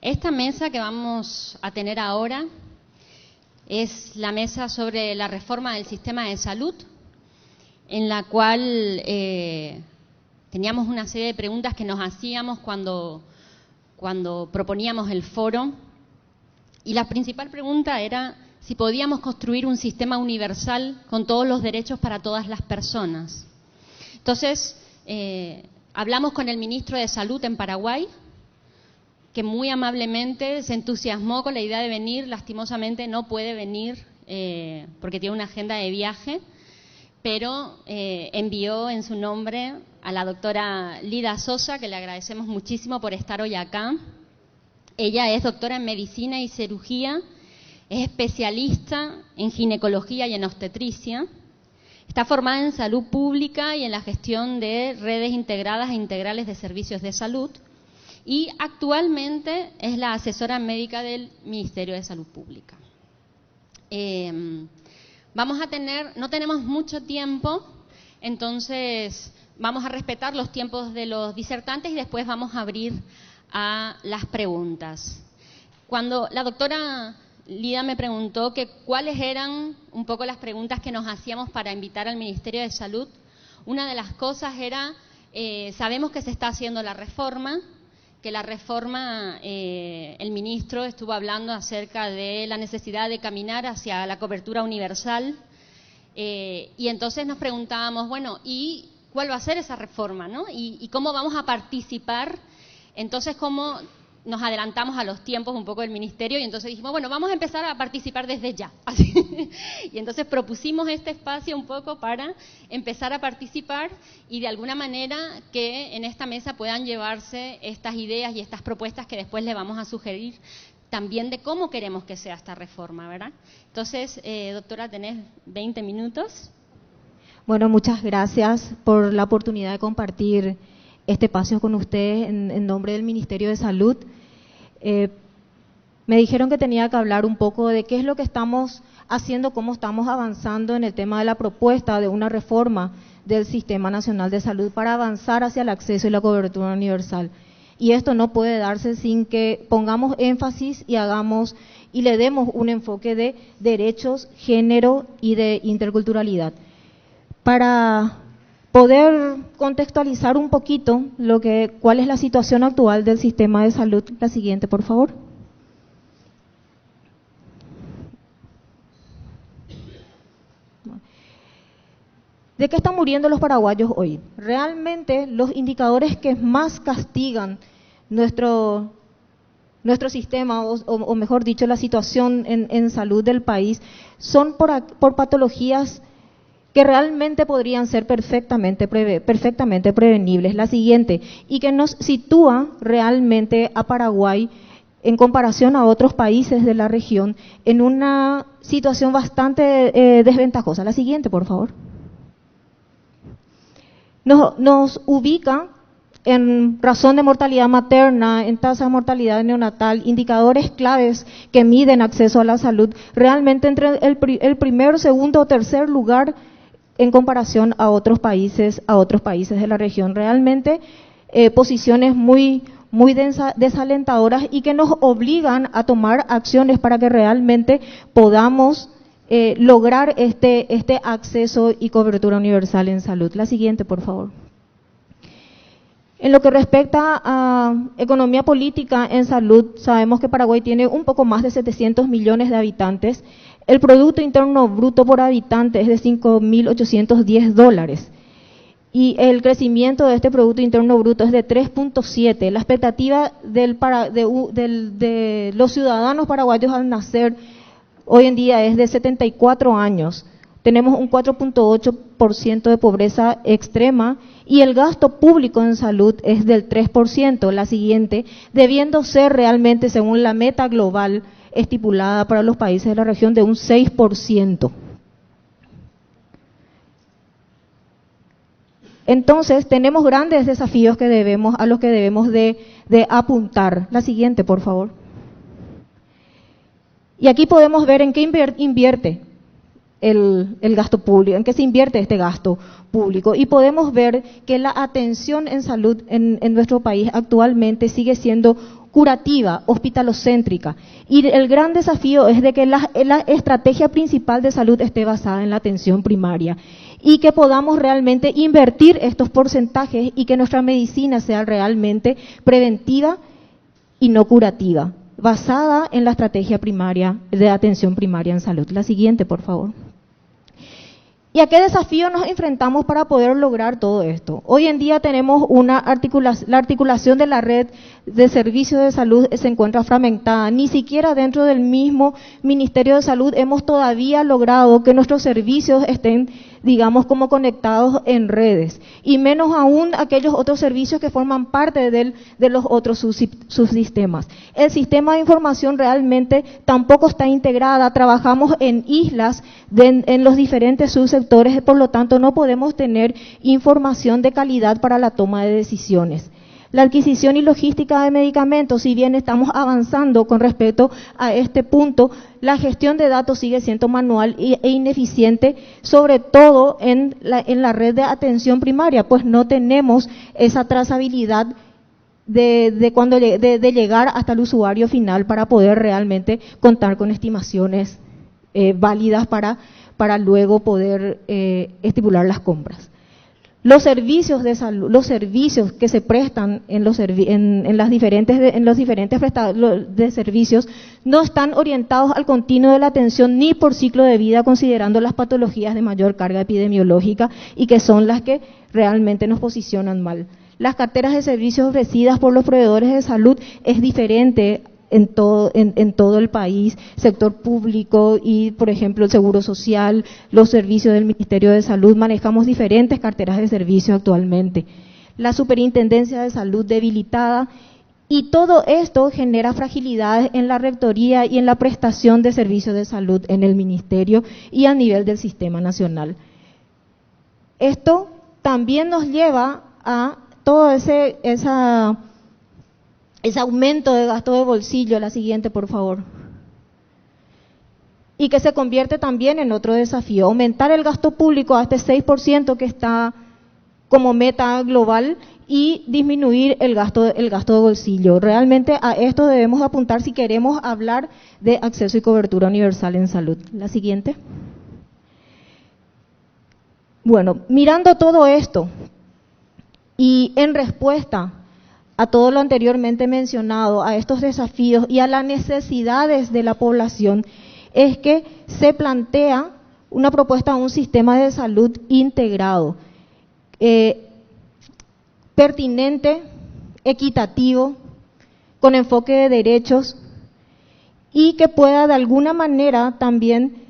Esta mesa que vamos a tener ahora es la mesa sobre la reforma del sistema de salud, en la cual teníamos una serie de preguntas que nos hacíamos cuando proponíamos el foro. Y la principal pregunta era si podíamos construir un sistema universal con todos los derechos para todas las personas. Entonces, hablamos con el ministro de Salud en Paraguay, que muy amablemente se entusiasmó con la idea de venir. Lastimosamente no puede venir porque tiene una agenda de viaje, pero envió en su nombre a la doctora Lida Sosa, que le agradecemos muchísimo por estar hoy acá. Ella es doctora en medicina y cirugía, es especialista en ginecología y en obstetricia. Está formada en salud pública y en la gestión de redes integradas e integrales de servicios de salud. Y actualmente es la asesora médica del Ministerio de Salud Pública. No tenemos mucho tiempo, entonces vamos a respetar los tiempos de los disertantes y después vamos a abrir a las preguntas. Cuando la doctora Lida me preguntó que cuáles eran un poco las preguntas que nos hacíamos para invitar al Ministerio de Salud, una de las cosas era, sabemos que se está haciendo la reforma, que la reforma, el ministro estuvo hablando acerca de la necesidad de caminar hacia la cobertura universal, y entonces nos preguntábamos, bueno, ¿y cuál va a ser esa reforma, no? ¿Y cómo vamos a participar? Entonces, ¿cómo nos adelantamos a los tiempos un poco del ministerio? Y entonces dijimos, bueno, vamos a empezar a participar desde ya. Así. Y entonces propusimos este espacio un poco para empezar a participar y de alguna manera que en esta mesa puedan llevarse estas ideas y estas propuestas que después le vamos a sugerir también de cómo queremos que sea esta reforma, ¿verdad? Entonces, doctora, tenés 20 minutos. Bueno, muchas gracias por la oportunidad de compartir este espacio con ustedes en nombre del Ministerio de Salud. Me dijeron que tenía que hablar un poco de qué es lo que estamos haciendo, cómo estamos avanzando en el tema de la propuesta de una reforma del Sistema Nacional de Salud para avanzar hacia el acceso y la cobertura universal. Y esto no puede darse sin que pongamos énfasis y le demos un enfoque de derechos, género y de interculturalidad. Para poder contextualizar un poquito cuál es la situación actual del sistema de salud. La siguiente, por favor. ¿De qué están muriendo los paraguayos hoy? Realmente los indicadores que más castigan nuestro sistema, o mejor dicho, la situación en salud del país, son por patologías que realmente podrían ser perfectamente prevenibles. La siguiente, y que nos sitúa realmente a Paraguay en comparación a otros países de la región en una situación bastante desventajosa. La siguiente, por favor. Nos ubica en razón de mortalidad materna, en tasa de mortalidad neonatal, indicadores claves que miden acceso a la salud, realmente entre el primero, segundo o tercer lugar en comparación a otros países de la región. Realmente posiciones muy desalentadoras y que nos obligan a tomar acciones para que realmente podamos lograr este acceso y cobertura universal en salud. La siguiente, por favor. En lo que respecta a economía política en salud, sabemos que Paraguay tiene un poco más de 700 millones de habitantes. El Producto Interno Bruto por habitante es de $5.810 y el crecimiento de este Producto Interno Bruto es de 3.7. La expectativa de los ciudadanos paraguayos al nacer hoy en día es de 74 años. Tenemos un 4.8% de pobreza extrema y el gasto público en salud es del 3%. La siguiente, debiendo ser realmente, según la meta global estipulada para los países de la región, de un 6%. Entonces, tenemos grandes desafíos a los que debemos de apuntar. La siguiente, por favor. Y aquí podemos ver en qué invierte el gasto público, en qué se invierte este gasto público. Y podemos ver que la atención en salud en nuestro país actualmente sigue siendo curativa, hospitalocéntrica. Y el gran desafío es de que la estrategia principal de salud esté basada en la atención primaria y que podamos realmente invertir estos porcentajes y que nuestra medicina sea realmente preventiva y no curativa, basada en la estrategia primaria de atención primaria en salud. La siguiente, por favor. ¿Y a qué desafío nos enfrentamos para poder lograr todo esto? Hoy en día tenemos la articulación de la red de servicios de salud se encuentra fragmentada. Ni siquiera dentro del mismo Ministerio de Salud hemos todavía logrado que nuestros servicios estén, digamos, como conectados en redes. Y menos aún aquellos otros servicios que forman parte de los otros subsistemas. El sistema de información realmente tampoco está integrada. Trabajamos en islas en los diferentes subsectores, por lo tanto no podemos tener información de calidad para la toma de decisiones. La adquisición y logística de medicamentos, si bien estamos avanzando con respecto a este punto, la gestión de datos sigue siendo manual e ineficiente, sobre todo en la red de atención primaria, pues no tenemos esa trazabilidad de llegar hasta el usuario final para poder realmente contar con estimaciones válidas para luego poder estipular las compras. Los servicios de salud, los servicios que se prestan en los diferentes prestadores de servicios no están orientados al continuo de la atención ni por ciclo de vida, considerando las patologías de mayor carga epidemiológica y que son las que realmente nos posicionan mal. Las carteras de servicios ofrecidas por los proveedores de salud es diferente en todo el país, sector público y, por ejemplo, el Seguro Social, los servicios del Ministerio de Salud, manejamos diferentes carteras de servicio actualmente. La Superintendencia de Salud debilitada, y todo esto genera fragilidades en la rectoría y en la prestación de servicios de salud en el Ministerio y a nivel del Sistema Nacional. Esto también nos lleva a todo ese aumento de gasto de bolsillo. La siguiente, por favor. Y que se convierte también en otro desafío, aumentar el gasto público a este 6% que está como meta global y disminuir el gasto de bolsillo. Realmente a esto debemos apuntar si queremos hablar de acceso y cobertura universal en salud. La siguiente. Bueno, mirando todo esto y en respuesta a todo lo anteriormente mencionado, a estos desafíos y a las necesidades de la población, es que se plantea una propuesta de un sistema de salud integrado, pertinente, equitativo, con enfoque de derechos y que pueda de alguna manera también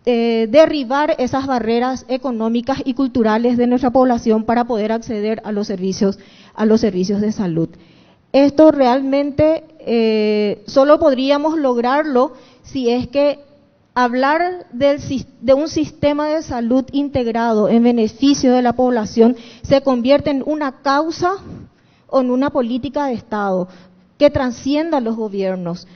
derribar esas barreras económicas y culturales de nuestra población para poder acceder a los servicios de salud. Esto realmente solo podríamos lograrlo si es que hablar de un sistema de salud integrado en beneficio de la población se convierte en una causa o en una política de Estado que trascienda los gobiernos.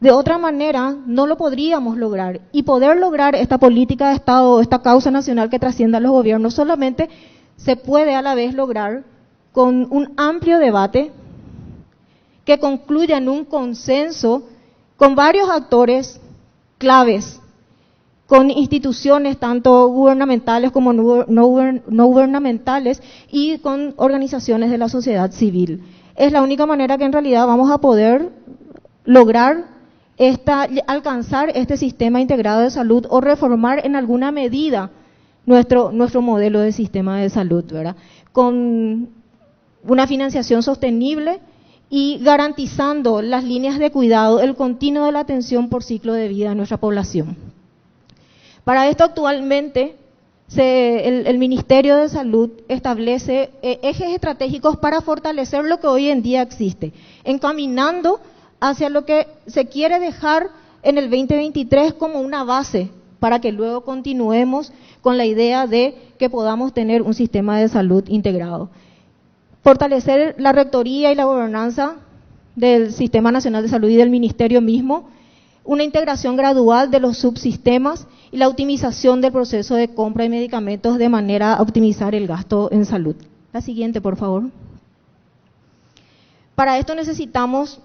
De otra manera, no lo podríamos lograr. Y poder lograr esta política de Estado, esta causa nacional que trascienda a los gobiernos, solamente se puede a la vez lograr con un amplio debate que concluya en un consenso con varios actores claves, con instituciones tanto gubernamentales como no gubernamentales y con organizaciones de la sociedad civil. Es la única manera que en realidad vamos a poder lograr alcanzar este sistema integrado de salud o reformar en alguna medida nuestro modelo de sistema de salud, ¿verdad? Con una financiación sostenible y garantizando las líneas de cuidado, el continuo de la atención por ciclo de vida de nuestra población. Para esto actualmente el Ministerio de Salud establece ejes estratégicos para fortalecer lo que hoy en día existe, encaminando hacia lo que se quiere dejar en el 2023 como una base para que luego continuemos con la idea de que podamos tener un sistema de salud integrado. Fortalecer la rectoría y la gobernanza del Sistema Nacional de Salud y del Ministerio mismo, una integración gradual de los subsistemas y la optimización del proceso de compra de medicamentos de manera a optimizar el gasto en salud. La siguiente, por favor. Para esto necesitamos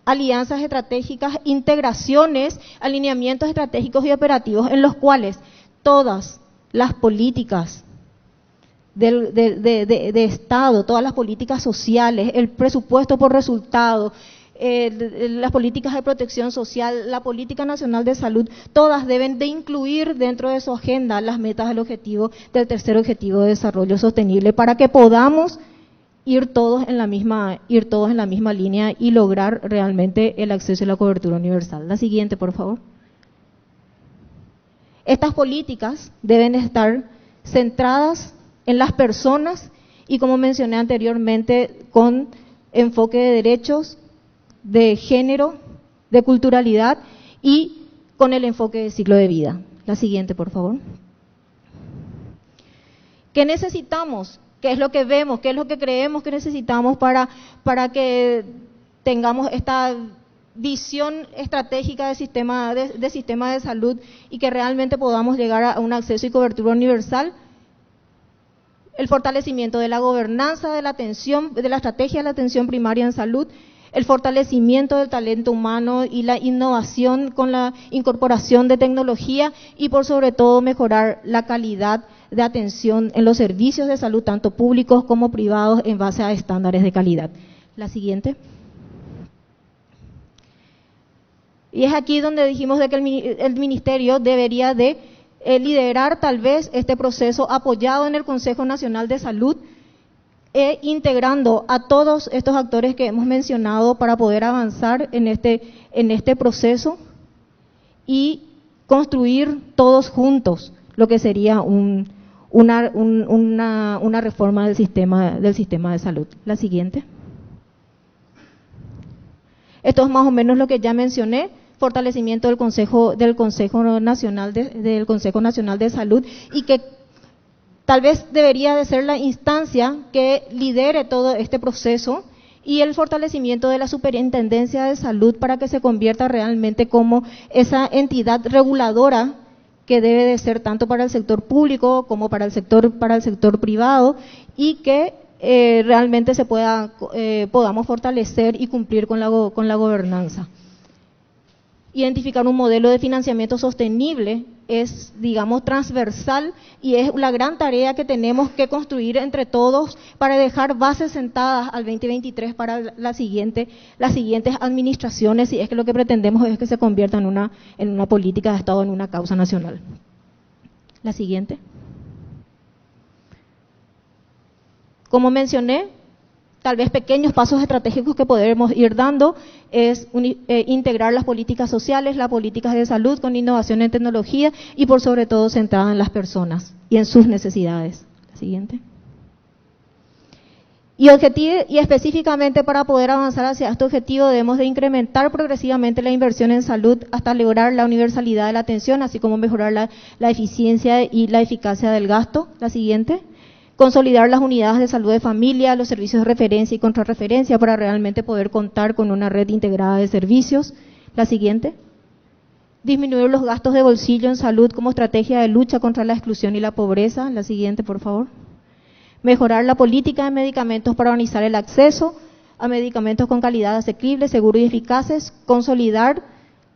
alianzas estratégicas, integraciones, alineamientos estratégicos y operativos en los cuales todas las políticas de Estado, todas las políticas sociales, el presupuesto por resultado, las políticas de protección social, la política nacional de salud, todas deben de incluir dentro de su agenda las metas del objetivo del tercer objetivo de desarrollo sostenible para que podamos ir todos en la misma línea y lograr realmente el acceso y la cobertura universal. La siguiente, por favor. Estas políticas deben estar centradas en las personas y, como mencioné anteriormente, con enfoque de derechos, de género, de culturalidad y con el enfoque de ciclo de vida. La siguiente, por favor. ¿Qué necesitamos? ¿Qué es lo que vemos? ¿Qué es lo que creemos que necesitamos para que tengamos esta visión estratégica de sistema de salud y que realmente podamos llegar a un acceso y cobertura universal? El fortalecimiento de la gobernanza, de la atención, de la estrategia de la atención primaria en salud, el fortalecimiento del talento humano y la innovación con la incorporación de tecnología y por sobre todo mejorar la calidad de atención en los servicios de salud, tanto públicos como privados, en base a estándares de calidad. La siguiente. Y es aquí donde dijimos de que el Ministerio debería de liderar tal vez este proceso apoyado en el Consejo Nacional de Salud, integrando a todos estos actores que hemos mencionado para poder avanzar en este proceso y construir todos juntos lo que sería una reforma del sistema de salud. La siguiente. Esto es más o menos lo que ya mencioné. Fortalecimiento del Consejo Nacional de Salud, y que tal vez debería de ser la instancia que lidere todo este proceso, y el fortalecimiento de la Superintendencia de Salud para que se convierta realmente como esa entidad reguladora que debe de ser tanto para el sector público como para el sector privado, y que realmente podamos fortalecer y cumplir con la gobernanza. Identificar un modelo de financiamiento sostenible es, digamos, transversal, y es la gran tarea que tenemos que construir entre todos para dejar bases sentadas al 2023 para las siguientes administraciones, si es que lo que pretendemos es que se convierta en una política de Estado, en una causa nacional. La siguiente. Como mencioné, tal vez pequeños pasos estratégicos que podemos ir dando es integrar las políticas sociales, las políticas de salud con innovación en tecnología y por sobre todo centrada en las personas y en sus necesidades. La siguiente. Y específicamente para poder avanzar hacia este objetivo debemos de incrementar progresivamente la inversión en salud hasta lograr la universalidad de la atención, así como mejorar la eficiencia y la eficacia del gasto. La siguiente. Consolidar las unidades de salud de familia, los servicios de referencia y contrarreferencia para realmente poder contar con una red integrada de servicios. La siguiente. Disminuir los gastos de bolsillo en salud como estrategia de lucha contra la exclusión y la pobreza. La siguiente, por favor. Mejorar la política de medicamentos para organizar el acceso a medicamentos con calidad asequible, seguro y eficaces. Consolidar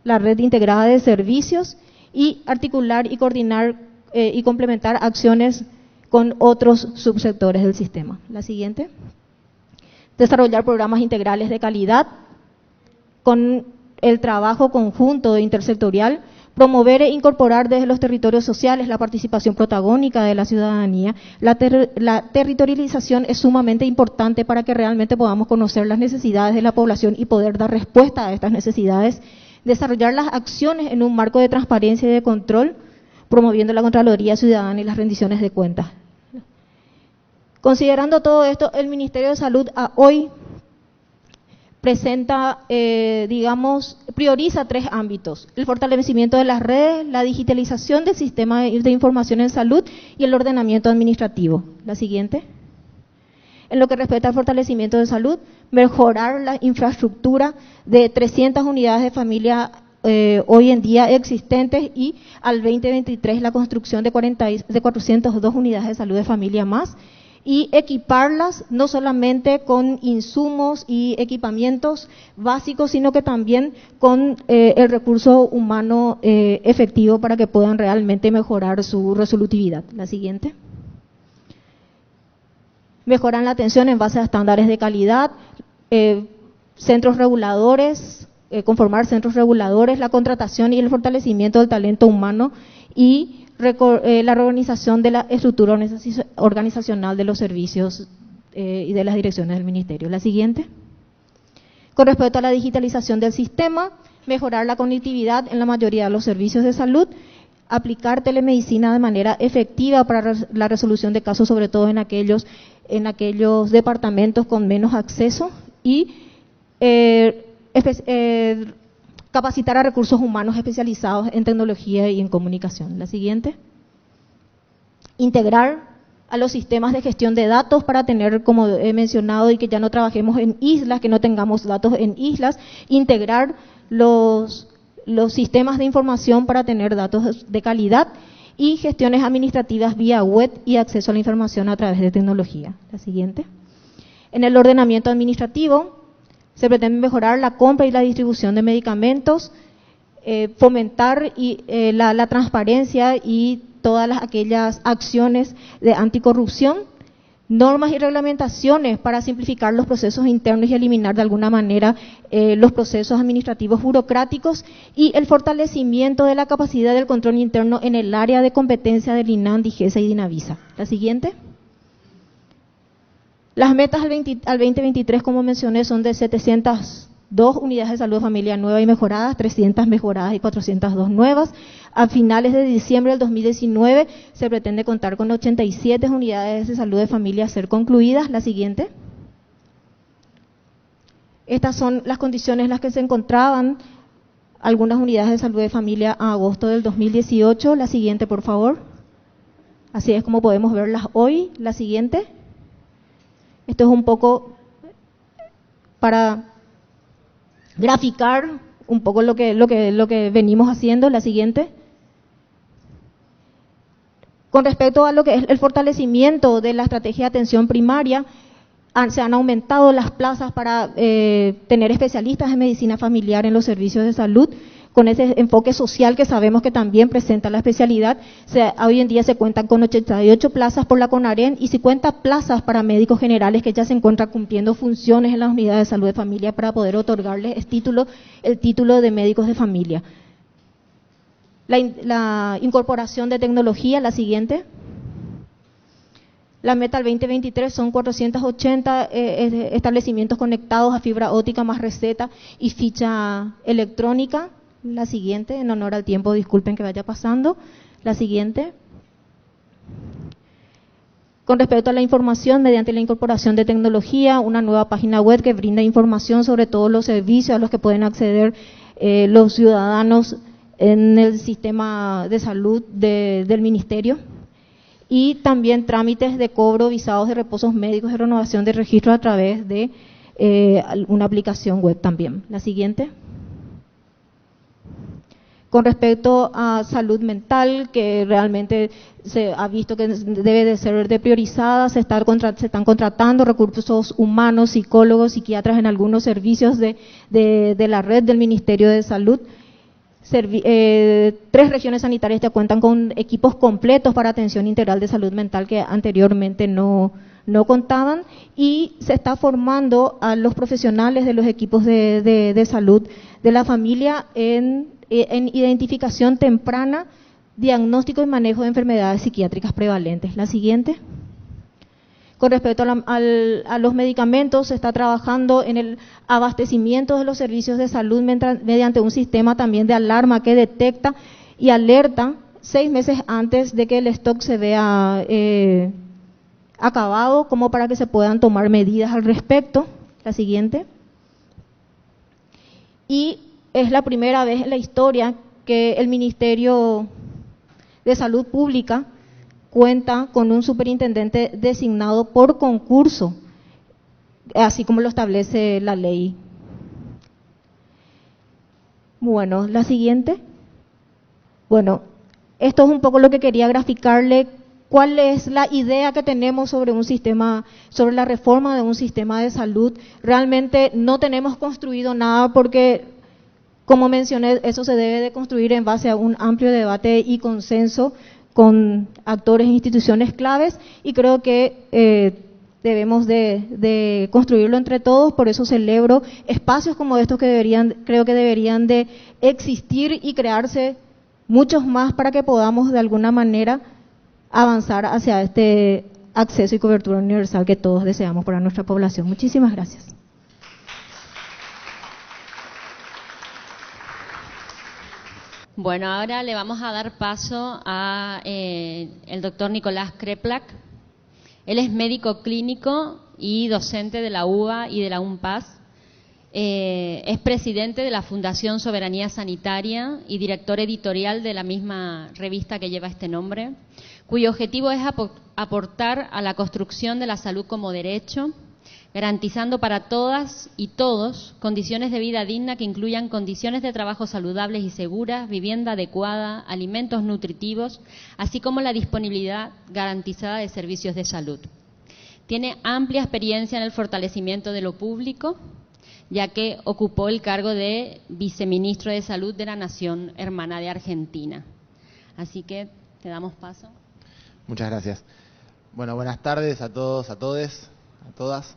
la red integrada de servicios y articular y coordinar y complementar acciones con otros subsectores del sistema. La siguiente. Desarrollar programas integrales de calidad con el trabajo conjunto e intersectorial, promover e incorporar desde los territorios sociales la participación protagónica de la ciudadanía. La territorialización es sumamente importante para que realmente podamos conocer las necesidades de la población y poder dar respuesta a estas necesidades. Desarrollar las acciones en un marco de transparencia y de control, promoviendo la Contraloría Ciudadana y las rendiciones de cuentas. Considerando todo esto, el Ministerio de Salud hoy presenta, prioriza 3 ámbitos: el fortalecimiento de las redes, la digitalización del sistema de información en salud y el ordenamiento administrativo. La siguiente. En lo que respecta al fortalecimiento de salud, mejorar la infraestructura de 300 unidades de familia hoy en día existentes y al 2023 la construcción de 402 unidades de salud de familia más, y equiparlas no solamente con insumos y equipamientos básicos, sino que también con el recurso humano efectivo para que puedan realmente mejorar su resolutividad. La siguiente. Mejoran la atención en base a estándares de calidad, centros reguladores, conformar centros reguladores, la contratación y el fortalecimiento del talento humano y la reorganización de la estructura organizacional de los servicios y de las direcciones del Ministerio. La siguiente. Con respecto a la digitalización del sistema, mejorar la conectividad en la mayoría de los servicios de salud, aplicar telemedicina de manera efectiva para la resolución de casos, sobre todo en aquellos departamentos con menos acceso, y capacitar a recursos humanos especializados en tecnología y en comunicación. La siguiente. Integrar a los sistemas de gestión de datos para tener, como he mencionado, y que ya no trabajemos en islas, que no tengamos datos en islas, integrar los sistemas de información para tener datos de calidad y gestiones administrativas vía web y acceso a la información a través de tecnología. La siguiente. En el ordenamiento administrativo, se pretende mejorar la compra y la distribución de medicamentos, fomentar la transparencia y todas aquellas acciones de anticorrupción, normas y reglamentaciones para simplificar los procesos internos y eliminar de alguna manera los procesos administrativos burocráticos, y el fortalecimiento de la capacidad del control interno en el área de competencia del INAN, DIGESA y DINAVISA. La siguiente. Las metas al 2023, como mencioné, son de 702 unidades de salud de familia nuevas y mejoradas, 300 mejoradas y 402 nuevas. A finales de diciembre del 2019 se pretende contar con 87 unidades de salud de familia a ser concluidas. La siguiente. Estas son las condiciones en las que se encontraban algunas unidades de salud de familia a agosto del 2018. La siguiente, por favor. Así es como podemos verlas hoy. La siguiente. Esto es un poco para graficar un poco lo que venimos haciendo. La siguiente. Con respecto a lo que es el fortalecimiento de la estrategia de atención primaria, se han aumentado las plazas para tener especialistas en medicina familiar en los servicios de salud, con ese enfoque social que sabemos que también presenta la especialidad. Hoy en día se cuentan con 88 plazas por la CONAREN y 50 plazas para médicos generales que ya se encuentran cumpliendo funciones en las unidades de salud de familia para poder otorgarles el título de médicos de familia. La incorporación de tecnología, la siguiente. La meta al 2023 son 480 establecimientos conectados a fibra óptica más receta y ficha electrónica. La siguiente, en honor al tiempo, disculpen que vaya pasando. La siguiente. Con respecto a la información, mediante la incorporación de tecnología, una nueva página web que brinda información sobre todos los servicios a los que pueden acceder los ciudadanos en el sistema de salud del Ministerio. Y también trámites de cobro, visados de reposos médicos y renovación de registros a través de una aplicación web también. La siguiente. Con respecto a salud mental, que realmente se ha visto que debe de ser priorizada, se están contratando recursos humanos, psicólogos, psiquiatras en algunos servicios de la red del Ministerio de Salud. 3 regiones sanitarias ya cuentan con equipos completos para atención integral de salud mental que anteriormente no contaban, y se está formando a los profesionales de los equipos de salud de la familia en identificación temprana, diagnóstico y manejo de enfermedades psiquiátricas prevalentes. La siguiente. Con respecto a los medicamentos, se está trabajando en el abastecimiento de los servicios de salud mediante un sistema también de alarma que detecta y alerta 6 meses antes de que el stock se vea acabado, como para que se puedan tomar medidas al respecto. La siguiente. Y es la primera vez en la historia que el Ministerio de Salud Pública cuenta con un superintendente designado por concurso así como lo establece la ley. Bueno, la siguiente. Bueno, esto es un poco lo que quería graficarle, cuál es la idea que tenemos sobre un sistema, sobre la reforma de un sistema de salud. Realmente no tenemos construido nada porque, como mencioné, eso se debe de construir en base a un amplio debate y consenso con actores e instituciones claves, y creo que debemos de construirlo entre todos. Por eso celebro espacios como estos que creo que deberían de existir y crearse muchos más para que podamos de alguna manera avanzar hacia este acceso y cobertura universal que todos deseamos para nuestra población. Muchísimas gracias. Bueno, ahora le vamos a dar paso a el doctor Nicolás Kreplak. Él es médico clínico y docente de la UBA y de la UNPAS. Es presidente de la Fundación Soberanía Sanitaria y director editorial de la misma revista que lleva este nombre, cuyo objetivo es aportar a la construcción de la salud como derecho, garantizando para todas y todos condiciones de vida digna que incluyan condiciones de trabajo saludables y seguras, vivienda adecuada, alimentos nutritivos, así como la disponibilidad garantizada de servicios de salud. Tiene amplia experiencia en el fortalecimiento de lo público, ya que ocupó el cargo de viceministro de Salud de la Nación Hermana de Argentina. Así que te damos paso. Muchas gracias. Bueno, buenas tardes a todos, a todes, a todas.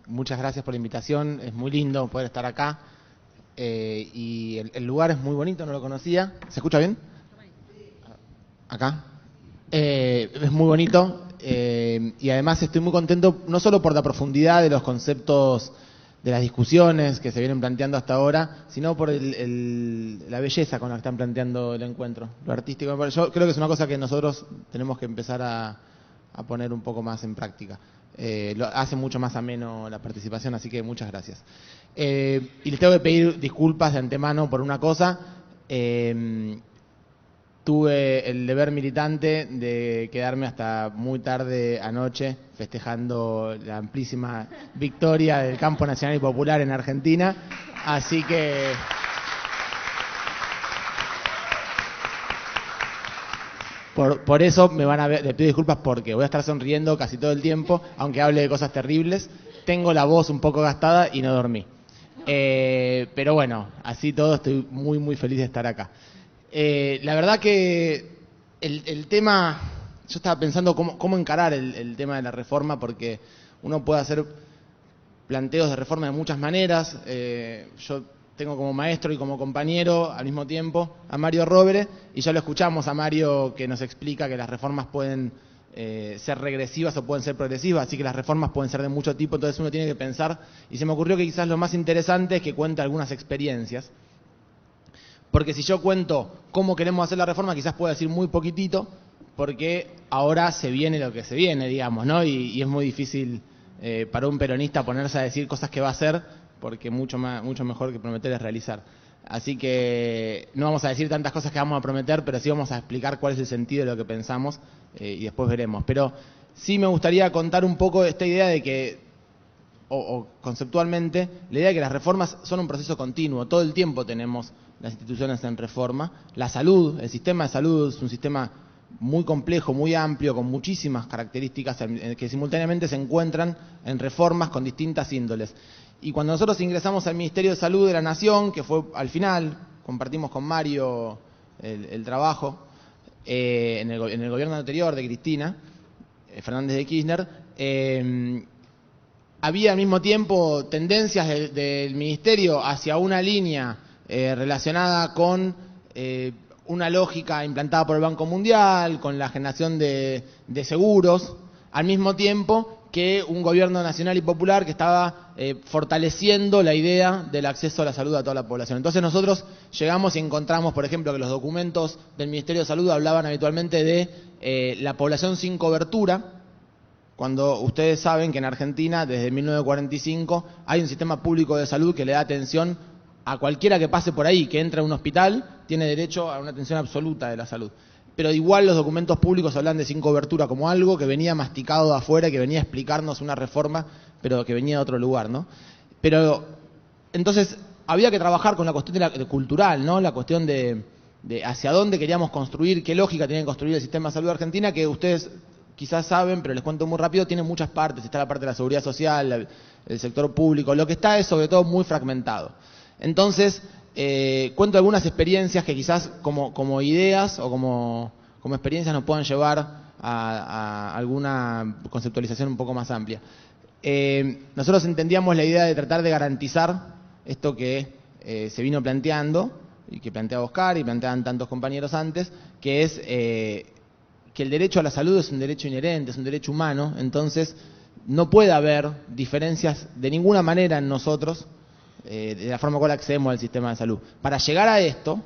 Muchas gracias por la invitación, es muy lindo poder estar acá. Y el lugar es muy bonito, no lo conocía. ¿Se escucha bien? Acá. Es muy bonito. Y además estoy muy contento, no solo por la profundidad de los conceptos de las discusiones que se vienen planteando hasta ahora, sino por la belleza con la que están planteando el encuentro, lo artístico. Yo creo que es una cosa que nosotros tenemos que empezar a poner un poco más en práctica. Lo hace mucho más ameno la participación, así que muchas gracias. Y les tengo que pedir disculpas de antemano por una cosa. Tuve el deber militante de quedarme hasta muy tarde anoche festejando la amplísima victoria del campo nacional y popular en Argentina, así que por eso me van a ver, les pido disculpas porque voy a estar sonriendo casi todo el tiempo, aunque hable de cosas terribles. Tengo la voz un poco gastada y no dormí. Pero bueno, así todo estoy muy muy feliz de estar acá. La verdad que el tema, yo estaba pensando cómo encarar el tema de la reforma, porque uno puede hacer planteos de reforma de muchas maneras. Yo tengo como maestro y como compañero al mismo tiempo a Mario Rovere, y ya lo escuchamos a Mario que nos explica que las reformas pueden ser regresivas o pueden ser progresivas, así que las reformas pueden ser de mucho tipo, entonces uno tiene que pensar, y se me ocurrió que quizás lo más interesante es que cuente algunas experiencias. Porque si yo cuento cómo queremos hacer la reforma, quizás pueda decir muy poquitito, porque ahora se viene lo que se viene, digamos, ¿no? Y es muy difícil para un peronista ponerse a decir cosas que va a hacer, porque mucho mejor que prometer es realizar. Así que no vamos a decir tantas cosas que vamos a prometer, pero sí vamos a explicar cuál es el sentido de lo que pensamos y después veremos. Pero sí me gustaría contar un poco esta idea de que, o conceptualmente, la idea de que las reformas son un proceso continuo. Todo el tiempo tenemos las instituciones en reforma. La salud, el sistema de salud es un sistema muy complejo, muy amplio, con muchísimas características que simultáneamente se encuentran en reformas con distintas índoles. Y cuando nosotros ingresamos al Ministerio de Salud de la Nación, que fue al final, compartimos con Mario el trabajo en el gobierno anterior de Cristina Fernández de Kirchner, había al mismo tiempo tendencias del Ministerio hacia una línea relacionada con una lógica implantada por el Banco Mundial, con la generación de seguros, al mismo tiempo que un gobierno nacional y popular que estaba fortaleciendo la idea del acceso a la salud a toda la población. Entonces nosotros llegamos y encontramos, por ejemplo, que los documentos del Ministerio de Salud hablaban habitualmente de la población sin cobertura, cuando ustedes saben que en Argentina, desde 1945, hay un sistema público de salud que le da atención a cualquiera que pase por ahí, que entra a un hospital, tiene derecho a una atención absoluta de la salud. pero igual los documentos públicos hablan de sin cobertura como algo que venía masticado de afuera y que venía a explicarnos una reforma, pero que venía de otro lugar, ¿no? Pero entonces había que trabajar con la cuestión de cultural, ¿no? La cuestión de hacia dónde queríamos construir, qué lógica tenía que construir el sistema de salud de Argentina, que ustedes quizás saben, pero les cuento muy rápido, tiene muchas partes. Está la parte de la seguridad social, el sector público. Lo que está es sobre todo muy fragmentado. Entonces, cuento algunas experiencias que quizás como ideas o como experiencias nos puedan llevar a alguna conceptualización un poco más amplia. Nosotros entendíamos la idea de tratar de garantizar esto que se vino planteando y que planteaba Oscar y planteaban tantos compañeros antes, que es que el derecho a la salud es un derecho inherente, es un derecho humano. Entonces no puede haber diferencias de ninguna manera en nosotros de la forma cual accedemos al sistema de salud. Para llegar a esto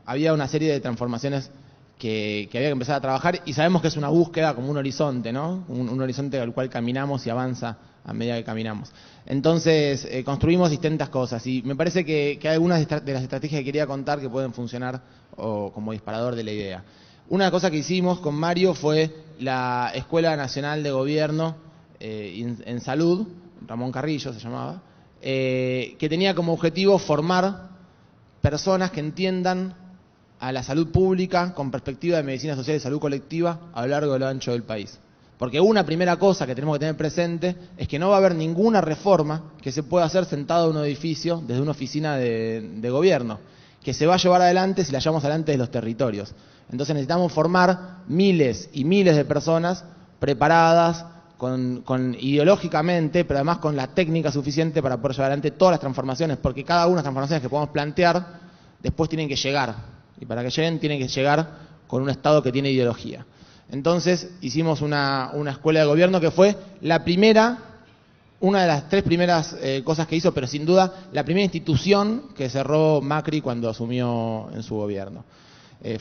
había una serie de transformaciones que había que empezar a trabajar, y sabemos que es una búsqueda como un horizonte, ¿no? Un horizonte al cual caminamos y avanza a medida que caminamos. Entonces construimos distintas cosas, y me parece que hay algunas de las estrategias que quería contar que pueden funcionar como disparador de la idea. Una cosa que hicimos con Mario fue la Escuela Nacional de Gobierno en Salud, Ramón Carrillo se llamaba, que tenía como objetivo formar personas que entiendan a la salud pública con perspectiva de medicina social y salud colectiva a lo largo y lo ancho del país. Porque una primera cosa que tenemos que tener presente es que no va a haber ninguna reforma que se pueda hacer sentado en un edificio desde una oficina de gobierno, que se va a llevar adelante si la llevamos adelante de los territorios. Entonces necesitamos formar miles y miles de personas preparadas, con ideológicamente, pero además con la técnica suficiente para poder llevar adelante todas las transformaciones, porque cada una de las transformaciones que podamos plantear después tienen que llegar, y para que lleguen tienen que llegar con un Estado que tiene ideología. Entonces hicimos una escuela de gobierno que fue la primera, una de las tres primeras cosas que hizo, pero sin duda la primera institución que cerró Macri cuando asumió en su gobierno.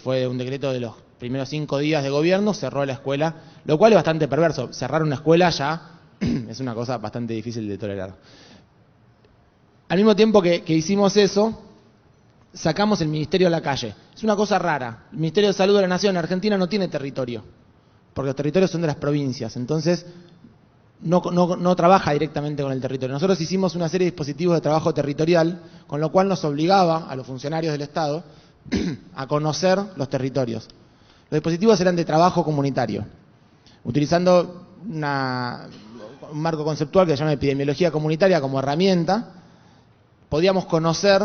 Fue un decreto de los primeros 5 días de gobierno, cerró la escuela, lo cual es bastante perverso. Cerrar una escuela ya es una cosa bastante difícil de tolerar. Al mismo tiempo que hicimos eso, sacamos el Ministerio a la calle. Es una cosa rara. El Ministerio de Salud de la Nación en Argentina no tiene territorio, porque los territorios son de las provincias. Entonces, no trabaja directamente con el territorio. Nosotros hicimos una serie de dispositivos de trabajo territorial, con lo cual nos obligaba a los funcionarios del Estado a conocer los territorios. Los dispositivos eran de trabajo comunitario, utilizando un marco conceptual que se llama epidemiología comunitaria como herramienta. Podíamos conocer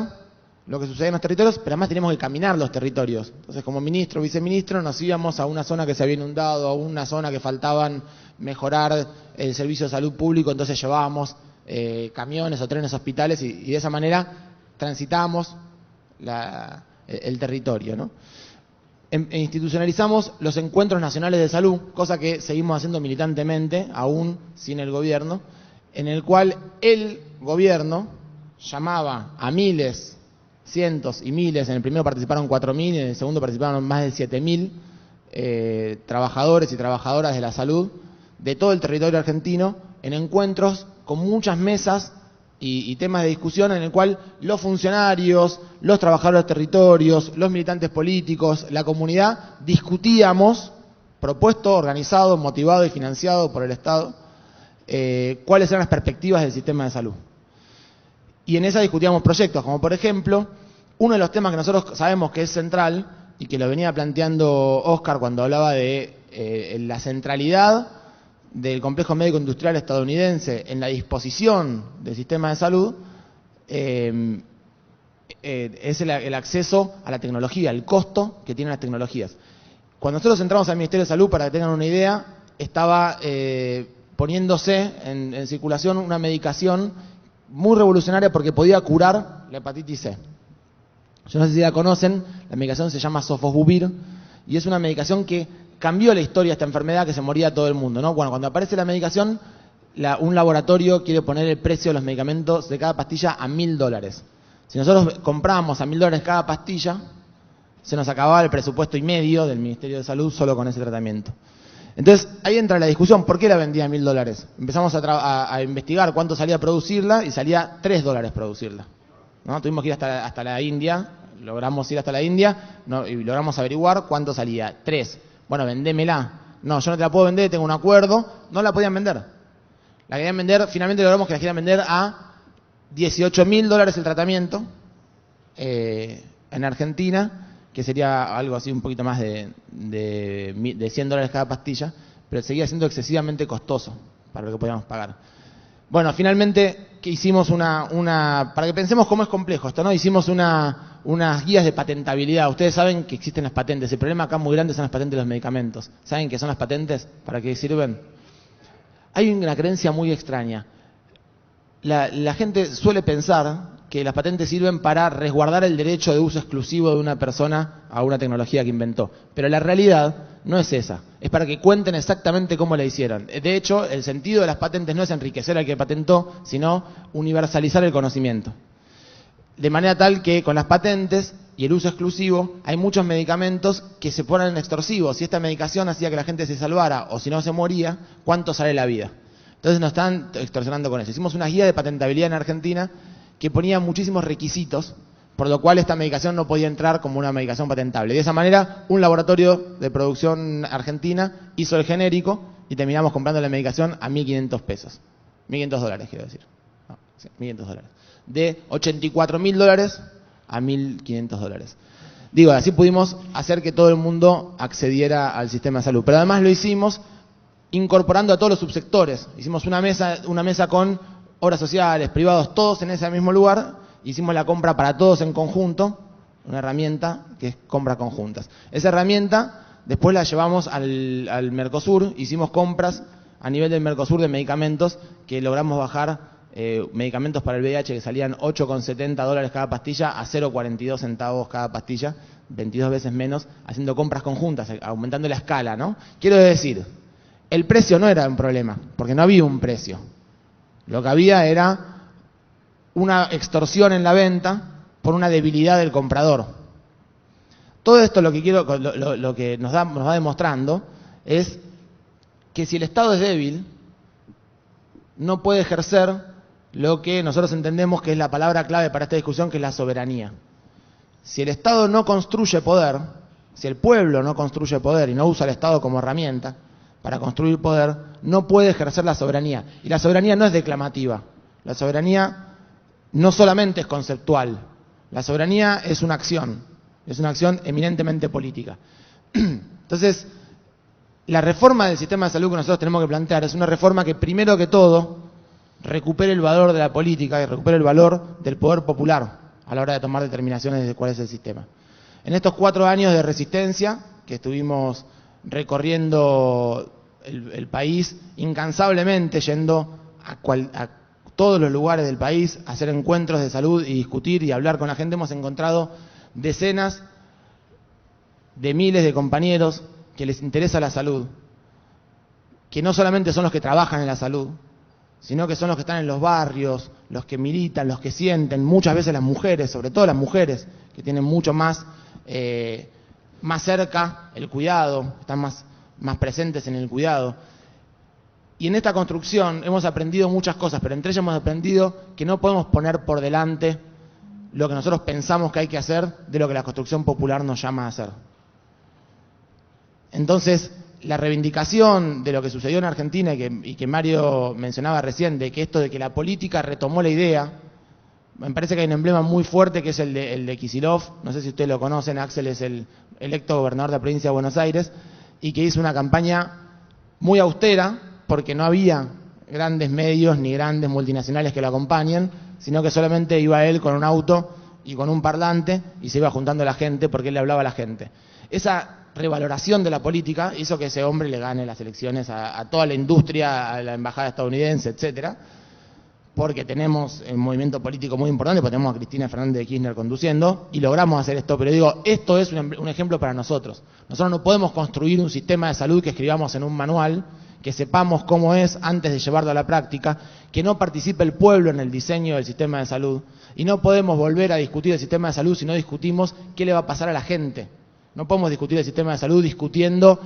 lo que sucedía en los territorios, pero además teníamos que caminar los territorios. Entonces, como ministro o viceministro, nos íbamos a una zona que se había inundado, a una zona que faltaban mejorar el servicio de salud público, entonces llevábamos camiones o trenes a hospitales y de esa manera transitábamos el territorio, ¿no? Institucionalizamos los encuentros nacionales de salud, cosa que seguimos haciendo militantemente, aún sin el gobierno, en el cual el gobierno llamaba a miles, cientos y miles. En el primero participaron 4.000 y en el segundo participaron más de 7.000 trabajadores y trabajadoras de la salud de todo el territorio argentino, en encuentros con muchas mesas y temas de discusión en el cual los funcionarios, los trabajadores de territorios, los militantes políticos, la comunidad, discutíamos, propuesto, organizado, motivado y financiado por el Estado, cuáles eran las perspectivas del sistema de salud. Y en esa discutíamos proyectos, como por ejemplo, uno de los temas que nosotros sabemos que es central y que lo venía planteando Oscar cuando hablaba de la centralidad del complejo médico industrial estadounidense en la disposición del sistema de salud, es el acceso a la tecnología, el costo que tienen las tecnologías. Cuando nosotros entramos al Ministerio de Salud, para que tengan una idea, estaba poniéndose en circulación una medicación muy revolucionaria porque podía curar la hepatitis C. Yo no sé si la conocen, la medicación se llama Sofosbuvir y es una medicación que cambió la historia de esta enfermedad, que se moría todo el mundo, ¿no? Bueno, cuando aparece la medicación, un laboratorio quiere poner el precio de los medicamentos de cada pastilla a $1.000. Si nosotros comprábamos a $1.000 cada pastilla, se nos acababa el presupuesto y medio del Ministerio de Salud solo con ese tratamiento. Entonces, ahí entra la discusión, ¿por qué la vendía a $1.000? Empezamos a investigar cuánto salía producirla y salía $3 producirla, ¿no? Tuvimos que ir hasta la India, logramos ir hasta la India y logramos averiguar cuánto salía. 3. Bueno, vendémela. No, yo no te la puedo vender, tengo un acuerdo. No la podían vender. La querían vender, finalmente logramos que la quieran vender a $18.000 el tratamiento en Argentina, que sería algo así un poquito más de $100 cada pastilla, pero seguía siendo excesivamente costoso para lo que podíamos pagar. Bueno, finalmente que hicimos para que pensemos cómo es complejo esto, ¿no? Hicimos unas guías de patentabilidad. Ustedes saben que existen las patentes. El problema acá muy grande son las patentes de los medicamentos. ¿Saben qué son las patentes? ¿Para qué sirven? Hay una creencia muy extraña. La gente suele pensar que las patentes sirven para resguardar el derecho de uso exclusivo de una persona a una tecnología que inventó. Pero la realidad no es esa. Es para que cuenten exactamente cómo la hicieron. De hecho, el sentido de las patentes no es enriquecer al que patentó, sino universalizar el conocimiento. De manera tal que con las patentes y el uso exclusivo hay muchos medicamentos que se ponen extorsivos. Si esta medicación hacía que la gente se salvara o si no se moría, ¿cuánto sale la vida? Entonces nos están extorsionando con eso. Hicimos una guía de patentabilidad en Argentina que ponía muchísimos requisitos, por lo cual esta medicación no podía entrar como una medicación patentable. De esa manera, un laboratorio de producción argentina hizo el genérico y terminamos comprando la medicación a $1.500. $1.500, quiero decir. No, sí, $1.500. De $84.000 a $1.500. Digo, así pudimos hacer que todo el mundo accediera al sistema de salud. Pero además lo hicimos incorporando a todos los subsectores. Hicimos una mesa con obras sociales, privados, todos en ese mismo lugar. Hicimos la compra para todos en conjunto, una herramienta que es compras conjuntas. Esa herramienta después la llevamos al Mercosur, hicimos compras a nivel del Mercosur de medicamentos que logramos bajar medicamentos para el VIH que salían $8,70 cada pastilla a 0,42 centavos cada pastilla, 22 veces menos, haciendo compras conjuntas, aumentando la escala, ¿no? Quiero decir, el precio no era un problema, porque no había un precio. Lo que había era una extorsión en la venta por una debilidad del comprador. Todo esto lo que nos va demostrando es que si el Estado es débil, no puede ejercer lo que nosotros entendemos que es la palabra clave para esta discusión, que es la soberanía. Si el Estado no construye poder, si el pueblo no construye poder y no usa al Estado como herramienta para construir poder, no puede ejercer la soberanía. Y la soberanía no es declamativa. La soberanía no solamente es conceptual. La soberanía es una acción eminentemente política. Entonces, la reforma del sistema de salud que nosotros tenemos que plantear es una reforma que, primero que todo, recupere el valor de la política y recupere el valor del poder popular a la hora de tomar determinaciones de cuál es el sistema. En estos 4 años de resistencia que estuvimos recorriendo el país incansablemente, yendo a todos los lugares del país, a hacer encuentros de salud y discutir y hablar con la gente, hemos encontrado decenas de miles de compañeros que les interesa la salud, que no solamente son los que trabajan en la salud, sino que son los que están en los barrios, los que militan, los que sienten, muchas veces las mujeres, sobre todo las mujeres, que tienen mucho más cerca el cuidado, están más presentes en el cuidado. Y en esta construcción hemos aprendido muchas cosas, pero entre ellas hemos aprendido que no podemos poner por delante lo que nosotros pensamos que hay que hacer de lo que la construcción popular nos llama a hacer. Entonces, la reivindicación de lo que sucedió en Argentina y que Mario mencionaba recién, de que esto de que la política retomó la idea, me parece que hay un emblema muy fuerte que es el de Kicillof. No sé si ustedes lo conocen. Axel es el electo gobernador de la provincia de Buenos Aires y que hizo una campaña muy austera porque no había grandes medios ni grandes multinacionales que lo acompañen, sino que solamente iba él con un auto y con un parlante y se iba juntando la gente porque él le hablaba a la gente. Esa revaloración de la política hizo que ese hombre le gane las elecciones a toda la industria, a la embajada estadounidense, etcétera, porque tenemos un movimiento político muy importante, porque tenemos a Cristina Fernández de Kirchner conduciendo y logramos hacer esto. Pero digo, esto es un ejemplo para nosotros. Nosotros no podemos construir un sistema de salud que escribamos en un manual, que sepamos cómo es antes de llevarlo a la práctica, que no participe el pueblo en el diseño del sistema de salud, y no podemos volver a discutir el sistema de salud si no discutimos qué le va a pasar a la gente. No podemos discutir el sistema de salud discutiendo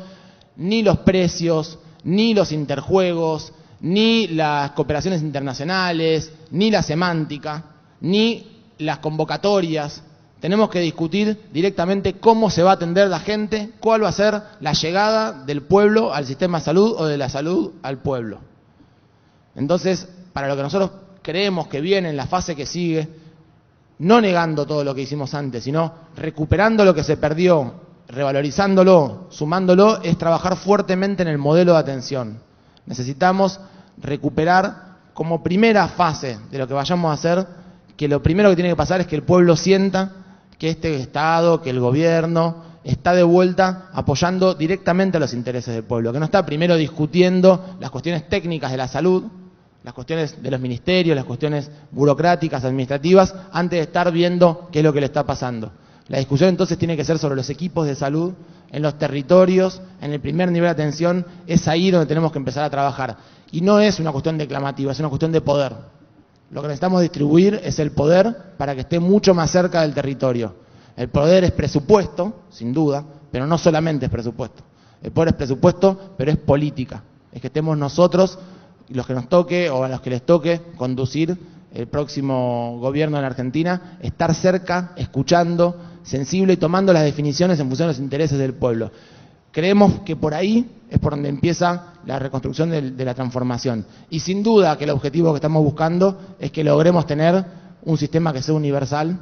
ni los precios, ni los interjuegos, ni las cooperaciones internacionales, ni la semántica, ni las convocatorias, Tenemos que discutir directamente cómo se va a atender la gente, cuál va a ser la llegada del pueblo al sistema de salud o de la salud al pueblo. Entonces, para lo que nosotros creemos que viene en la fase que sigue, no negando todo lo que hicimos antes, sino recuperando lo que se perdió, revalorizándolo, sumándolo, es trabajar fuertemente en el modelo de atención. Necesitamos recuperar como primera fase de lo que vayamos a hacer, que lo primero que tiene que pasar es que el pueblo sienta que este Estado, que el gobierno está de vuelta apoyando directamente a los intereses del pueblo, que no está primero discutiendo las cuestiones técnicas de la salud, las cuestiones de los ministerios, las cuestiones burocráticas, administrativas, antes de estar viendo qué es lo que le está pasando. La discusión entonces tiene que ser sobre los equipos de salud, en los territorios, en el primer nivel de atención, es ahí donde tenemos que empezar a trabajar. Y no es una cuestión declamativa, es una cuestión de poder. Lo que necesitamos distribuir es el poder para que esté mucho más cerca del territorio. El poder es presupuesto, sin duda, pero no solamente es presupuesto. El poder es presupuesto, pero es política. Es que estemos nosotros, los que nos toque o a los que les toque conducir el próximo gobierno en la Argentina, estar cerca, escuchando, sensible y tomando las definiciones en función de los intereses del pueblo. Creemos que por ahí es por donde empieza la reconstrucción de la transformación. Y sin duda que el objetivo que estamos buscando es que logremos tener un sistema que sea universal,